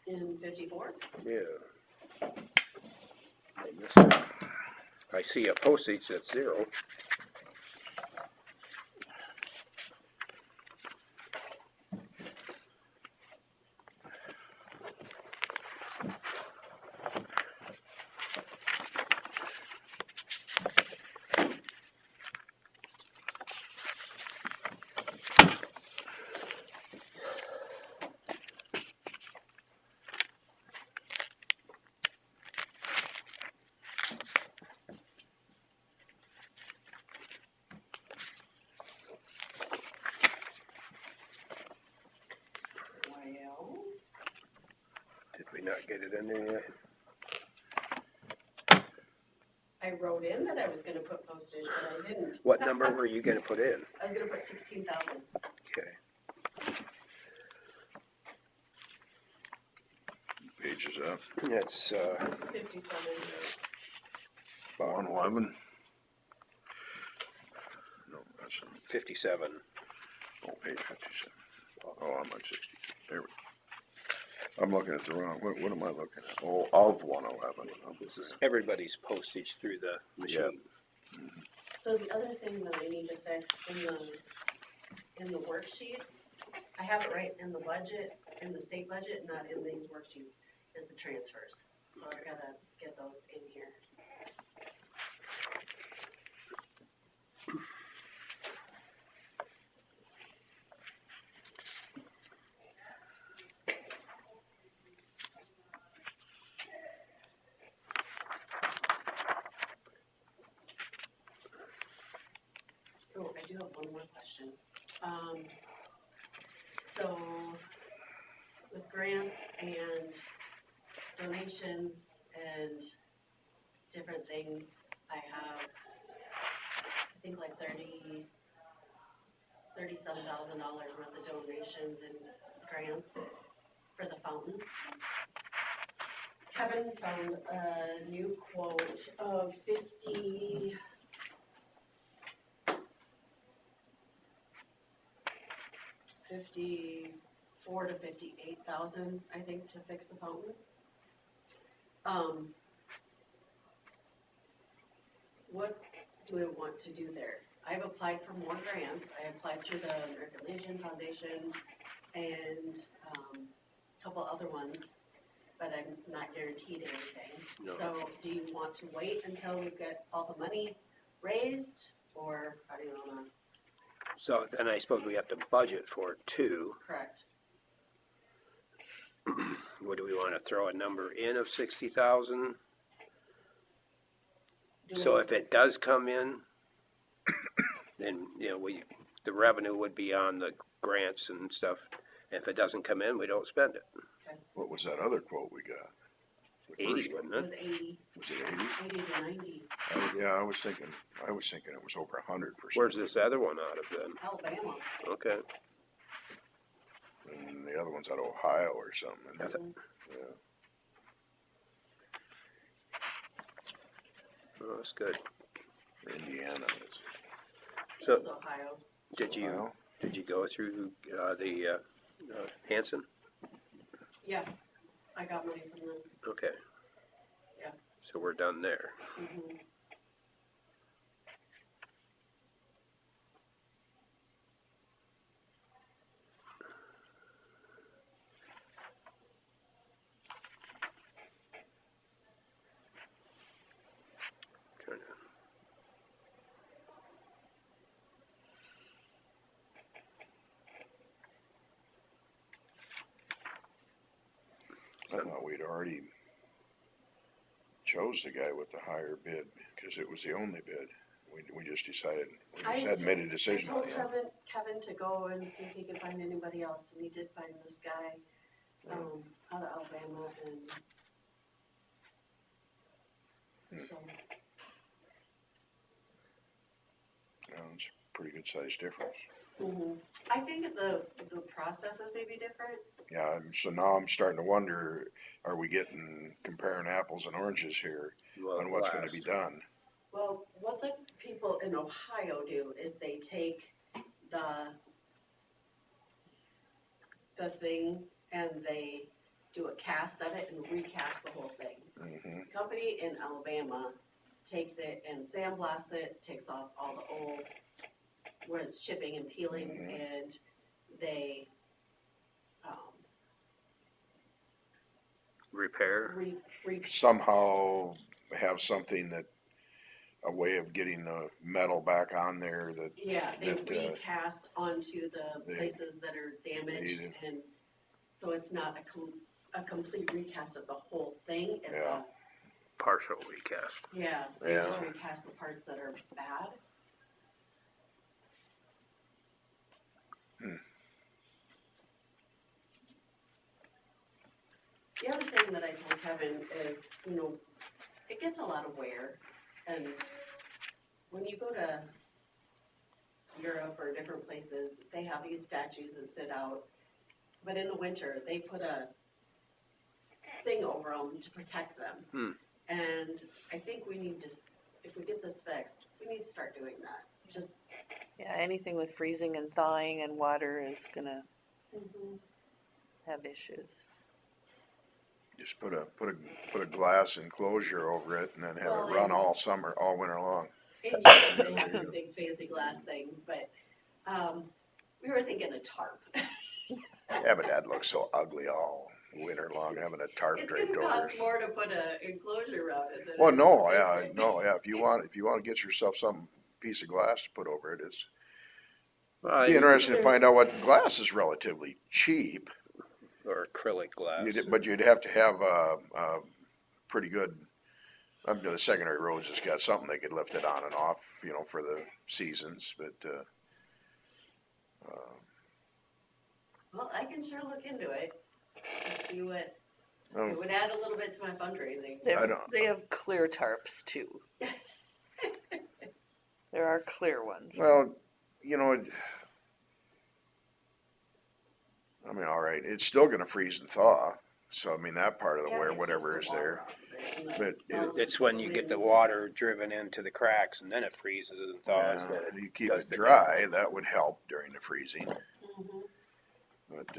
Speaker 9: in 54,
Speaker 2: Yeah. I missed it. I see a postage that's 0.
Speaker 9: well,
Speaker 2: Did we not get it in there yet?
Speaker 9: I wrote in that I was gonna put postage, but I didn't.
Speaker 2: What number were you gonna put in?
Speaker 9: I was gonna put 16,000.
Speaker 2: Okay.
Speaker 1: Pages up,
Speaker 2: That's,
Speaker 9: 57.
Speaker 1: 111. No, that's,
Speaker 2: 57.
Speaker 1: oh, page 57. Oh, I'm on 62. There we go. I'm looking at the wrong, what am I looking at? Oh, of 111.
Speaker 2: This is everybody's postage through the machine.
Speaker 9: So the other thing that I need to fix in the worksheets, I have it right in the budget, in the state budget, not in these worksheets, is the transfers. So I've gotta get those in here. Oh, I do have one more question. So with grants and donations and different things, I have, I think like $37,000 worth of donations and grants for the fountain. Kevin found a new quote of 54 to 58,000, I think, to fix the fountain. What do I want to do there? I've applied for more grants. I applied through the American Legion Foundation and a couple other ones, but I'm not guaranteed anything.
Speaker 2: No.
Speaker 9: So do you want to wait until we get all the money raised, or how do you wanna?
Speaker 2: So then I suppose we have to budget for it too.
Speaker 9: Correct.
Speaker 2: What do we want to throw a number in of 60,000? So if it does come in, then, you know, the revenue would be on the grants and stuff. And if it doesn't come in, we don't spend it.
Speaker 1: What was that other quote we got? The
Speaker 2: 80,
Speaker 1: first one.
Speaker 2: wasn't
Speaker 9: It was
Speaker 2: it?
Speaker 9: 80,
Speaker 1: Was it 80?
Speaker 9: 80 to 90,
Speaker 1: Yeah, I was thinking it was over 100%.
Speaker 2: Where's this other one out of then?
Speaker 9: Alabama.
Speaker 2: Okay.
Speaker 1: And the other one's out of Ohio or something.
Speaker 2: I thought-
Speaker 1: Yeah.
Speaker 2: Oh, that's good.
Speaker 1: Indiana.
Speaker 2: So
Speaker 9: It was Ohio.
Speaker 2: did you
Speaker 1: Ohio?
Speaker 2: go through the Hanson?
Speaker 9: Yeah, I got money from them.
Speaker 2: Okay.
Speaker 9: Yeah.
Speaker 2: So we're done there.
Speaker 9: Mhm.
Speaker 2: Trying to-
Speaker 1: I thought we'd already chose the guy with the higher bid, because it was the only bid. We just decided, we just hadn't made a decision
Speaker 9: I
Speaker 1: on
Speaker 9: told
Speaker 1: it.
Speaker 9: Kevin to go and see if he could find anybody else, and he did find this guy, out of Alabama, and so,
Speaker 1: It's a pretty good sized difference.
Speaker 9: I think the processes may be different.
Speaker 1: Yeah, and so now I'm starting to wonder, are we getting, comparing apples and oranges here
Speaker 2: Well,
Speaker 1: on what's gonna be
Speaker 2: last.
Speaker 1: done?
Speaker 9: Well, what the people in Ohio do is they take the thing and they do a cast of it and recast the whole thing.
Speaker 1: Hmm.
Speaker 9: The company in Alabama takes it and sandblasts it, takes off all the old, where it's chipping and peeling, and they,
Speaker 2: Repair.
Speaker 1: Somehow have something that, a way of getting the metal back on there that,
Speaker 9: yeah, they
Speaker 1: that,
Speaker 9: recast onto the
Speaker 1: they-
Speaker 9: places that are damaged,
Speaker 1: they-
Speaker 9: and so it's not a complete recast of the whole thing, it's
Speaker 1: Yeah.
Speaker 2: Partial recast.
Speaker 9: yeah, they
Speaker 1: Yeah.
Speaker 9: just recast the parts that are bad.
Speaker 1: Hmm.
Speaker 9: The other thing that I told Kevin is, it gets a lot of wear, and when you go to Europe or different places, they have these statues that sit out, but in the winter, they put a thing over them to protect them. And I think we need to, if we get this fixed, we need to start doing that, just.
Speaker 3: Yeah, anything with freezing and thawing and water is gonna have issues.
Speaker 1: just put a glass enclosure over it and then have
Speaker 9: Well,
Speaker 1: it run
Speaker 9: and-
Speaker 1: all summer, all winter long.
Speaker 9: And usually they have these big fancy glass things, but, we were thinking a tarp.
Speaker 1: Yeah, but that looks so ugly all winter long, having a tarp
Speaker 9: It's
Speaker 1: draped
Speaker 9: gonna
Speaker 1: over
Speaker 9: cost
Speaker 1: it.
Speaker 9: more to put a enclosure around it than.
Speaker 1: Well,
Speaker 9: it
Speaker 1: no,
Speaker 9: is to
Speaker 1: yeah,
Speaker 9: fix it.
Speaker 1: no, yeah, if you want to get yourself some piece of glass to put over it, it's,
Speaker 2: Well,
Speaker 1: be
Speaker 2: you-
Speaker 1: interesting to find out what, glass is relatively cheap.
Speaker 2: or acrylic glass.
Speaker 1: But you'd have to have a pretty good, the secondary roads has got something they could lift it on and off, for the seasons, but,
Speaker 9: Well, I can sure look into it, and see what,
Speaker 1: Oh.
Speaker 9: it would add a little bit to my fundraising.
Speaker 3: They
Speaker 1: I
Speaker 3: have,
Speaker 1: don't-
Speaker 3: they have clear tarps too. There are clear ones.
Speaker 1: well, all right, it's still gonna freeze and thaw, so I mean, that part of the
Speaker 9: Yeah,
Speaker 1: wear,
Speaker 9: it keeps
Speaker 1: whatever
Speaker 9: the
Speaker 1: is
Speaker 9: water
Speaker 1: there.
Speaker 9: off of it and
Speaker 1: But
Speaker 2: It's when you get the water driven into the cracks and then it freezes and thaws that it
Speaker 1: You keep
Speaker 2: does
Speaker 1: it
Speaker 2: the
Speaker 1: dry, that would help during the freezing,
Speaker 9: Mhm.
Speaker 1: but,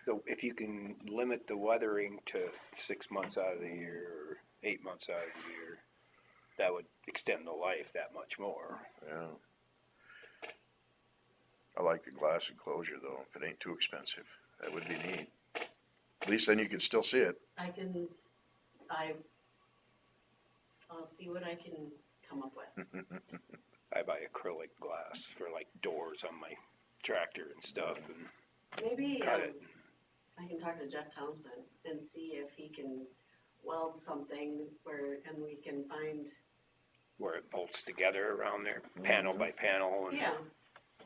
Speaker 2: So if you can limit the weathering to 6 months out of the year or 8 months out of the year, that would extend the life that much more.
Speaker 1: yeah. I like the glass enclosure though, if it ain't too expensive, that would be neat. At least then you can still see it.
Speaker 9: I'll see what I can come up with.
Speaker 2: I buy acrylic glass for like doors on my tractor and stuff, and
Speaker 9: Maybe,
Speaker 2: cut it.
Speaker 9: I can talk to Jeff Thompson and see if he can weld something and we can find,
Speaker 2: where it bolts together around there, panel by panel, and
Speaker 9: yeah,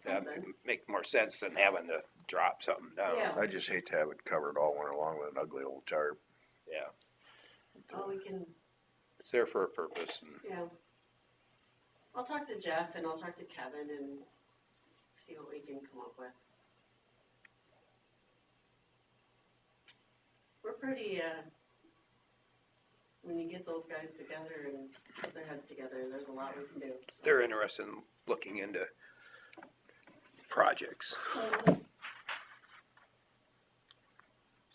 Speaker 2: that
Speaker 9: something.
Speaker 2: would make more sense than having to drop something down.
Speaker 9: Yeah.
Speaker 1: I just hate to have it covered all winter long with an ugly old tarp.
Speaker 2: Yeah,
Speaker 9: Oh, we can,
Speaker 2: it's there for a purpose, and
Speaker 9: yeah. I'll talk to Jeff and I'll talk to Kevin and see what we can come up with. We're pretty, when you get those guys together and put their heads together, there's a lot we can do. so.
Speaker 2: they're interested in looking into projects.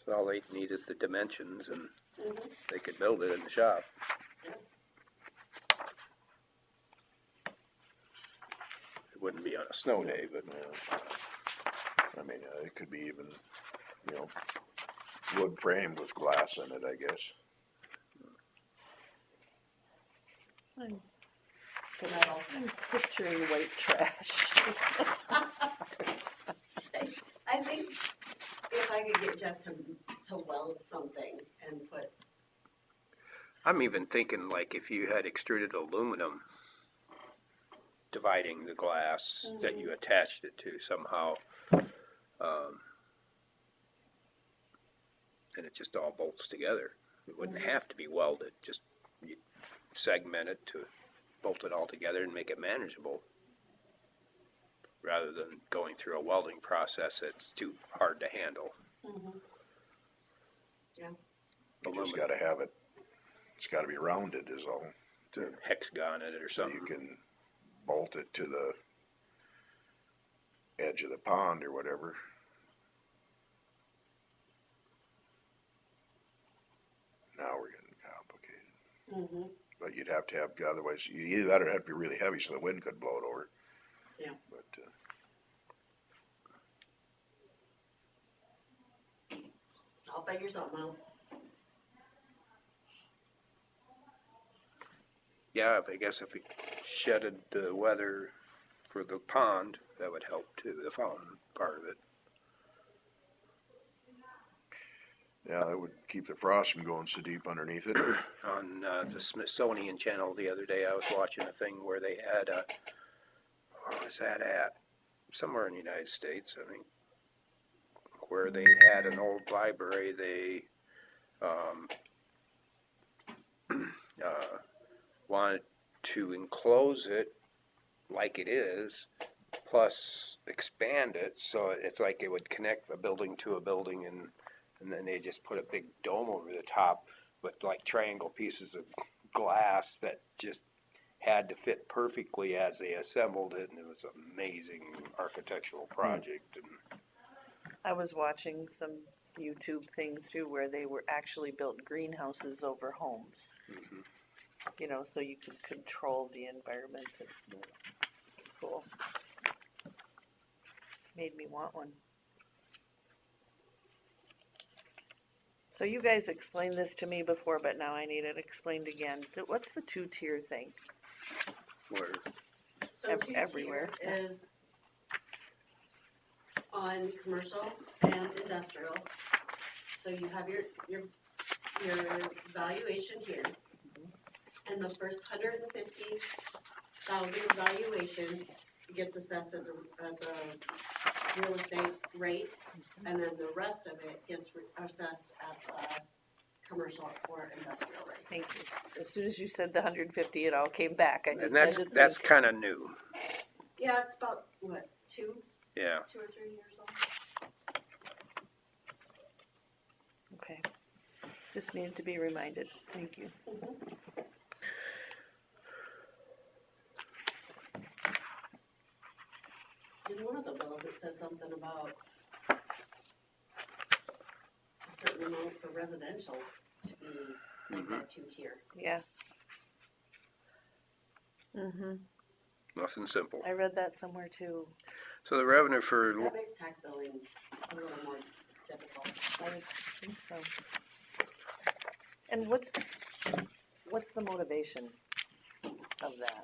Speaker 2: So all they need is the dimensions, and
Speaker 9: Mhm.
Speaker 2: they could build it in the shop.
Speaker 9: Yeah.
Speaker 2: It wouldn't be on a snow day, but
Speaker 1: I mean, it could be even, wood framed with glass in it, I guess.
Speaker 3: I'm
Speaker 9: Metal.
Speaker 3: picturing white trash.
Speaker 9: I think if I could get Jeff to weld something and put,
Speaker 2: I'm even thinking like if you had extruded aluminum dividing the glass that you attached it to somehow, and it just all bolts together. It wouldn't have to be welded, just you segment it to bolt it all together and make it manageable. rather than going through a welding process that's too hard to handle.
Speaker 9: Mhm.
Speaker 1: You just gotta have it, it's gotta be rounded is all, to,
Speaker 2: Hexagon it or
Speaker 1: so you
Speaker 2: something.
Speaker 1: can bolt it to the edge of the pond or whatever. Now we're getting complicated.
Speaker 9: Mhm.
Speaker 1: But you'd have to have, otherwise, you either that or it'd have to be really heavy so the wind could blow it over.
Speaker 9: Yeah.
Speaker 1: But,
Speaker 9: I'll figure something out.
Speaker 2: Yeah, I guess if we shedded the weather for the pond, that would help too, the fountain part of it.
Speaker 1: yeah, that would keep the frost from going so deep underneath it.
Speaker 2: On the Smithsonian channel the other day, I was watching a thing where they had a, where was that at? Somewhere in the United States, I think, where they had an old library. They wanted to enclose it like it is, plus expand it so it's like it would connect a building to a building, and then they just put a big dome over the top with like triangle pieces of glass that just had to fit perfectly as they assembled it, and it was an amazing architectural project. And
Speaker 3: I was watching some YouTube things too where they were actually built greenhouses over homes.
Speaker 2: Mhm.
Speaker 3: You know, so you could control the environment. And, cool. Made me want one. So you guys explained this to me before, but now I need it explained again. What's the two-tier thing?
Speaker 2: where
Speaker 9: So two-tier
Speaker 3: Everywhere.
Speaker 9: is on commercial and industrial. So you have your valuation here. And the first $150,000 valuation gets assessed at the real estate rate. And then the rest of it gets assessed at the commercial or industrial rate.
Speaker 3: Thank you. As soon as you said the 150, it all came back. I just
Speaker 2: and that's
Speaker 3: had to
Speaker 2: that's
Speaker 3: think.
Speaker 2: kind of new.
Speaker 9: Yeah, it's about, what, two
Speaker 2: Yeah.
Speaker 9: or 3 years old?
Speaker 3: Okay. Just needed to be reminded. Thank you.
Speaker 9: In one of the bills, it said something about a certain amount for residential to be like that two-tier.
Speaker 3: Yeah. Mm-hmm.
Speaker 2: Nothing simple.
Speaker 3: I read that somewhere too.
Speaker 2: So the revenue for
Speaker 9: That makes tax billing a little more difficult.
Speaker 3: I would think so. And what's the motivation of that?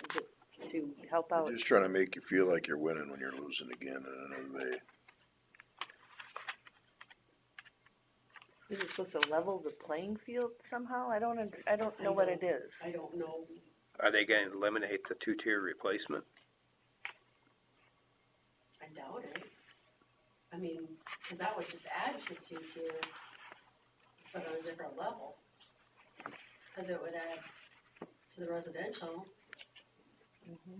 Speaker 3: Is it to help out?
Speaker 1: They're just trying to make you feel like you're winning when you're losing again in another day.
Speaker 3: Is it supposed to level the playing field somehow? I don't know what it is.
Speaker 9: I don't know.
Speaker 2: Are they going to eliminate the two-tier replacement?
Speaker 9: I doubt it. I mean, cause that would just add to two-tier, but on a different level. Cause it would add to the residential,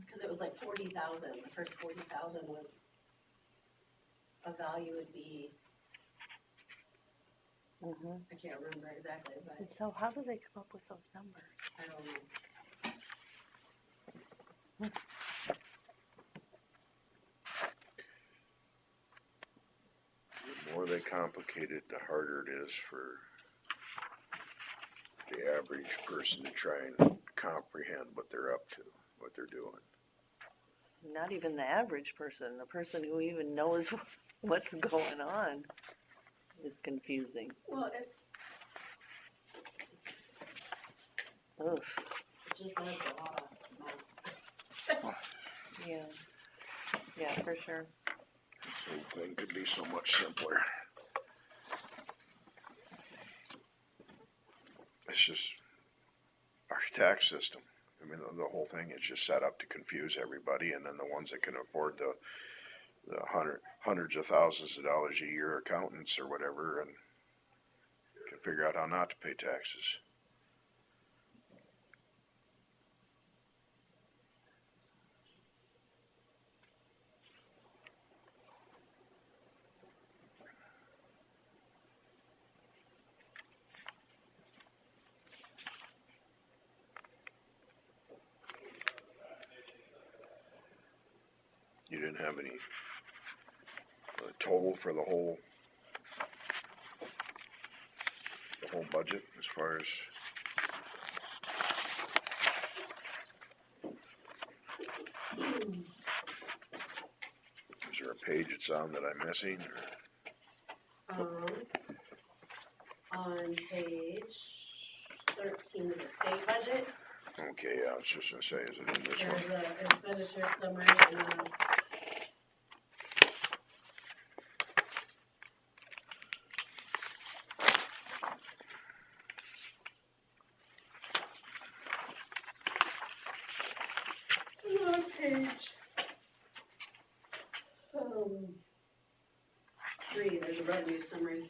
Speaker 9: cause it was like 40,000, the first 40,000 was, a value would be,
Speaker 3: Mm-hmm.
Speaker 9: I can't remember exactly, but
Speaker 3: And so how do they come up with those numbers?
Speaker 9: I don't know.
Speaker 1: The more they complicate it, the harder it is for the average person to try and comprehend what they're up to, what they're doing.
Speaker 3: Not even the average person, the person who even knows what's going on is confusing.
Speaker 9: Well, it's
Speaker 3: Oof.
Speaker 9: just like a lot of,
Speaker 3: Yeah. Yeah, for sure.
Speaker 1: This whole thing could be so much simpler. It's just our tax system. I mean, the whole thing is just set up to confuse everybody, and then the ones that can afford the hundreds of thousands of dollars a year accountants or whatever, and can figure out how not to pay taxes. have any total for the whole budget as far as? Is there a page it's on that I'm missing?
Speaker 9: On page 13 of the state budget,
Speaker 1: Okay, yeah, I was just gonna say, is it in this one?
Speaker 9: there's a expenditure summary and a on page 3, there's a revenue summary.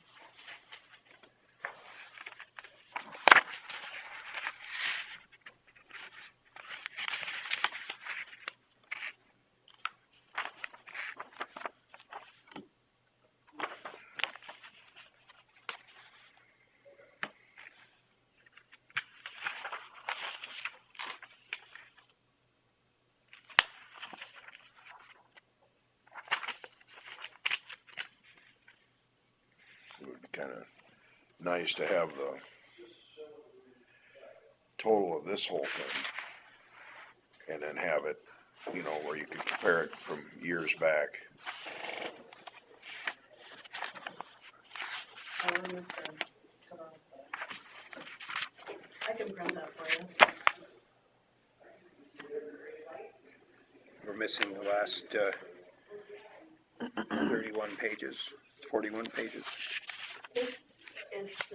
Speaker 1: It would be kinda nice to have the total of this whole thing. And then have it, you know, where you can compare it from years back.
Speaker 9: I must have cut off the, I can print that for you.
Speaker 2: We're missing the last 31 pages, 41 pages.
Speaker 9: It's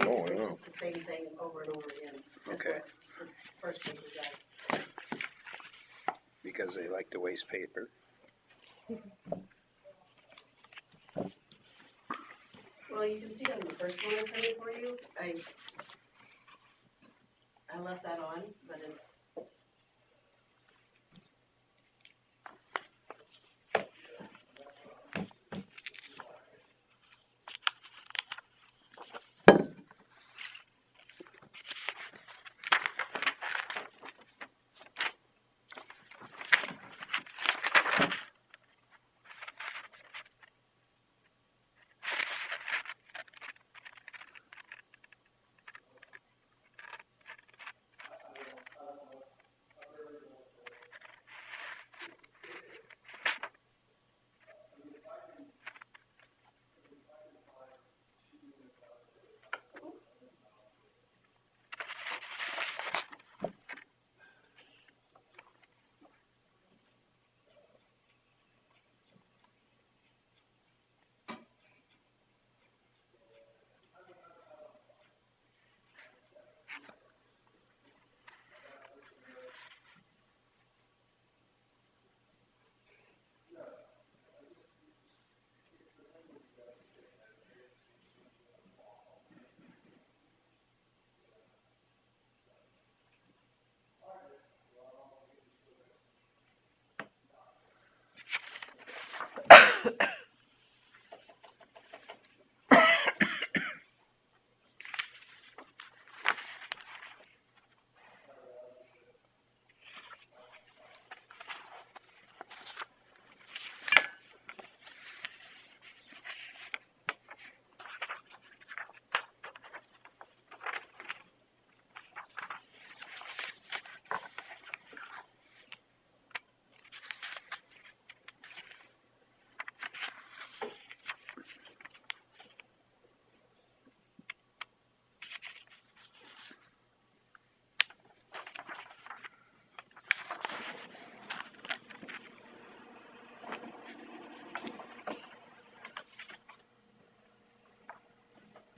Speaker 1: Oh,
Speaker 9: basically
Speaker 1: yeah.
Speaker 9: just the same thing over and over again. That's
Speaker 2: Okay.
Speaker 9: what the first page is at.
Speaker 2: Because they like to waste paper.
Speaker 9: Well, you can see on the first one I printed for you, I left that on, but it's,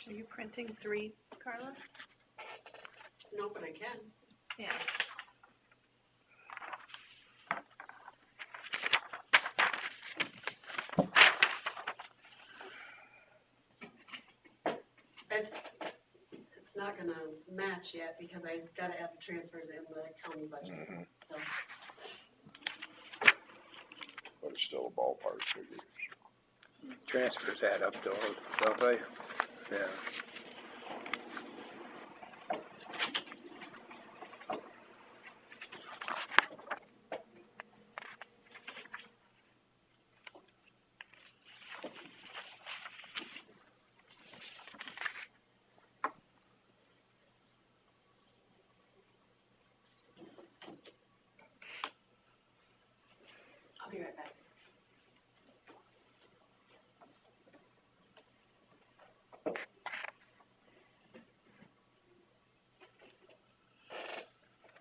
Speaker 3: Are you printing 3, Carla?
Speaker 9: no, but I can.
Speaker 3: Yeah.
Speaker 9: It's not gonna match yet because I gotta add the transfers in the county budget,
Speaker 1: Mhm.
Speaker 9: so.
Speaker 1: But it's still a ballpark figure.
Speaker 2: Transfers add up, don't they? Yeah.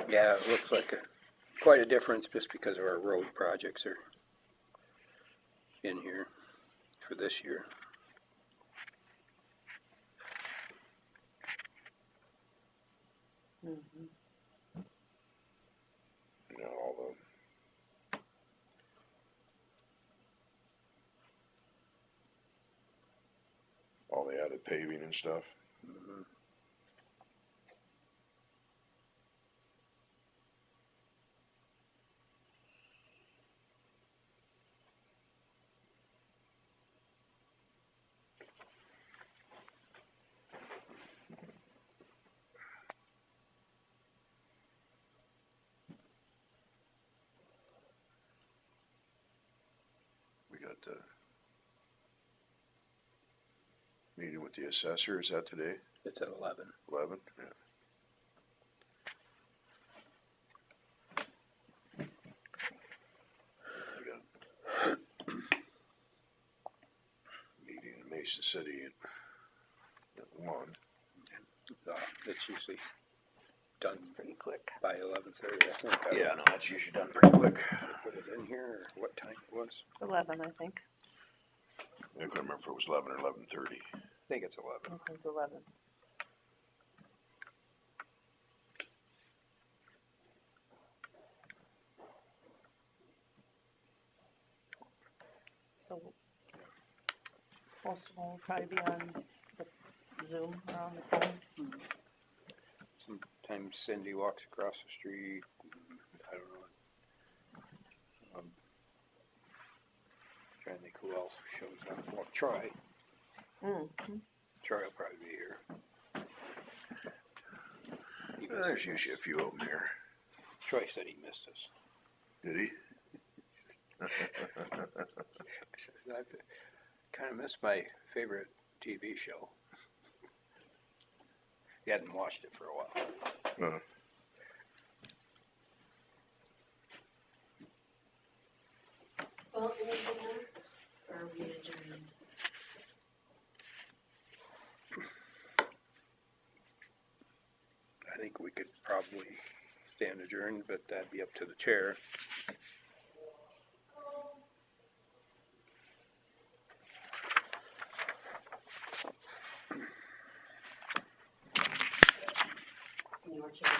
Speaker 2: Yeah, it looks like quite a difference just because of our road projects are in here for this year.
Speaker 3: Mhm.
Speaker 1: You know, all the added paving and stuff.
Speaker 2: Mhm.
Speaker 1: We got the meeting with the assessor, is that today?
Speaker 2: It's at 11.
Speaker 1: 11? Yeah. We got meeting in Mason City at 1.
Speaker 2: It's usually done
Speaker 3: Pretty quick.
Speaker 2: by 11:30, I think.
Speaker 1: Yeah, no, that's usually done pretty quick.
Speaker 2: Put it in here, or what time it was?
Speaker 3: 11, I think.
Speaker 1: I couldn't remember if it was 11 or 11:30.
Speaker 2: I think it's 11.
Speaker 3: I think 11. So most of them will probably be on the Zoom or on the phone.
Speaker 2: Sometimes Cindy walks across the street. I don't know. Trying to think who else shows up. Well, Troy.
Speaker 3: Mhm.
Speaker 2: Troy will probably be here. He
Speaker 1: There's
Speaker 2: missed
Speaker 1: usually a
Speaker 2: us.
Speaker 1: few of them here.
Speaker 2: Troy said he missed us.
Speaker 1: Did he?
Speaker 2: I kind of missed my favorite TV show. He hadn't watched it for a while.
Speaker 9: Well, anything else? Or are we adjourned?
Speaker 2: I think we could probably stand adjourned, but that'd be up to the chair.
Speaker 9: Senior chair.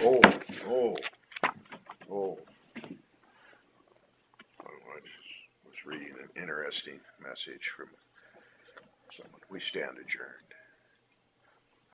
Speaker 1: Oh. I was reading an interesting message from someone. We stand adjourned.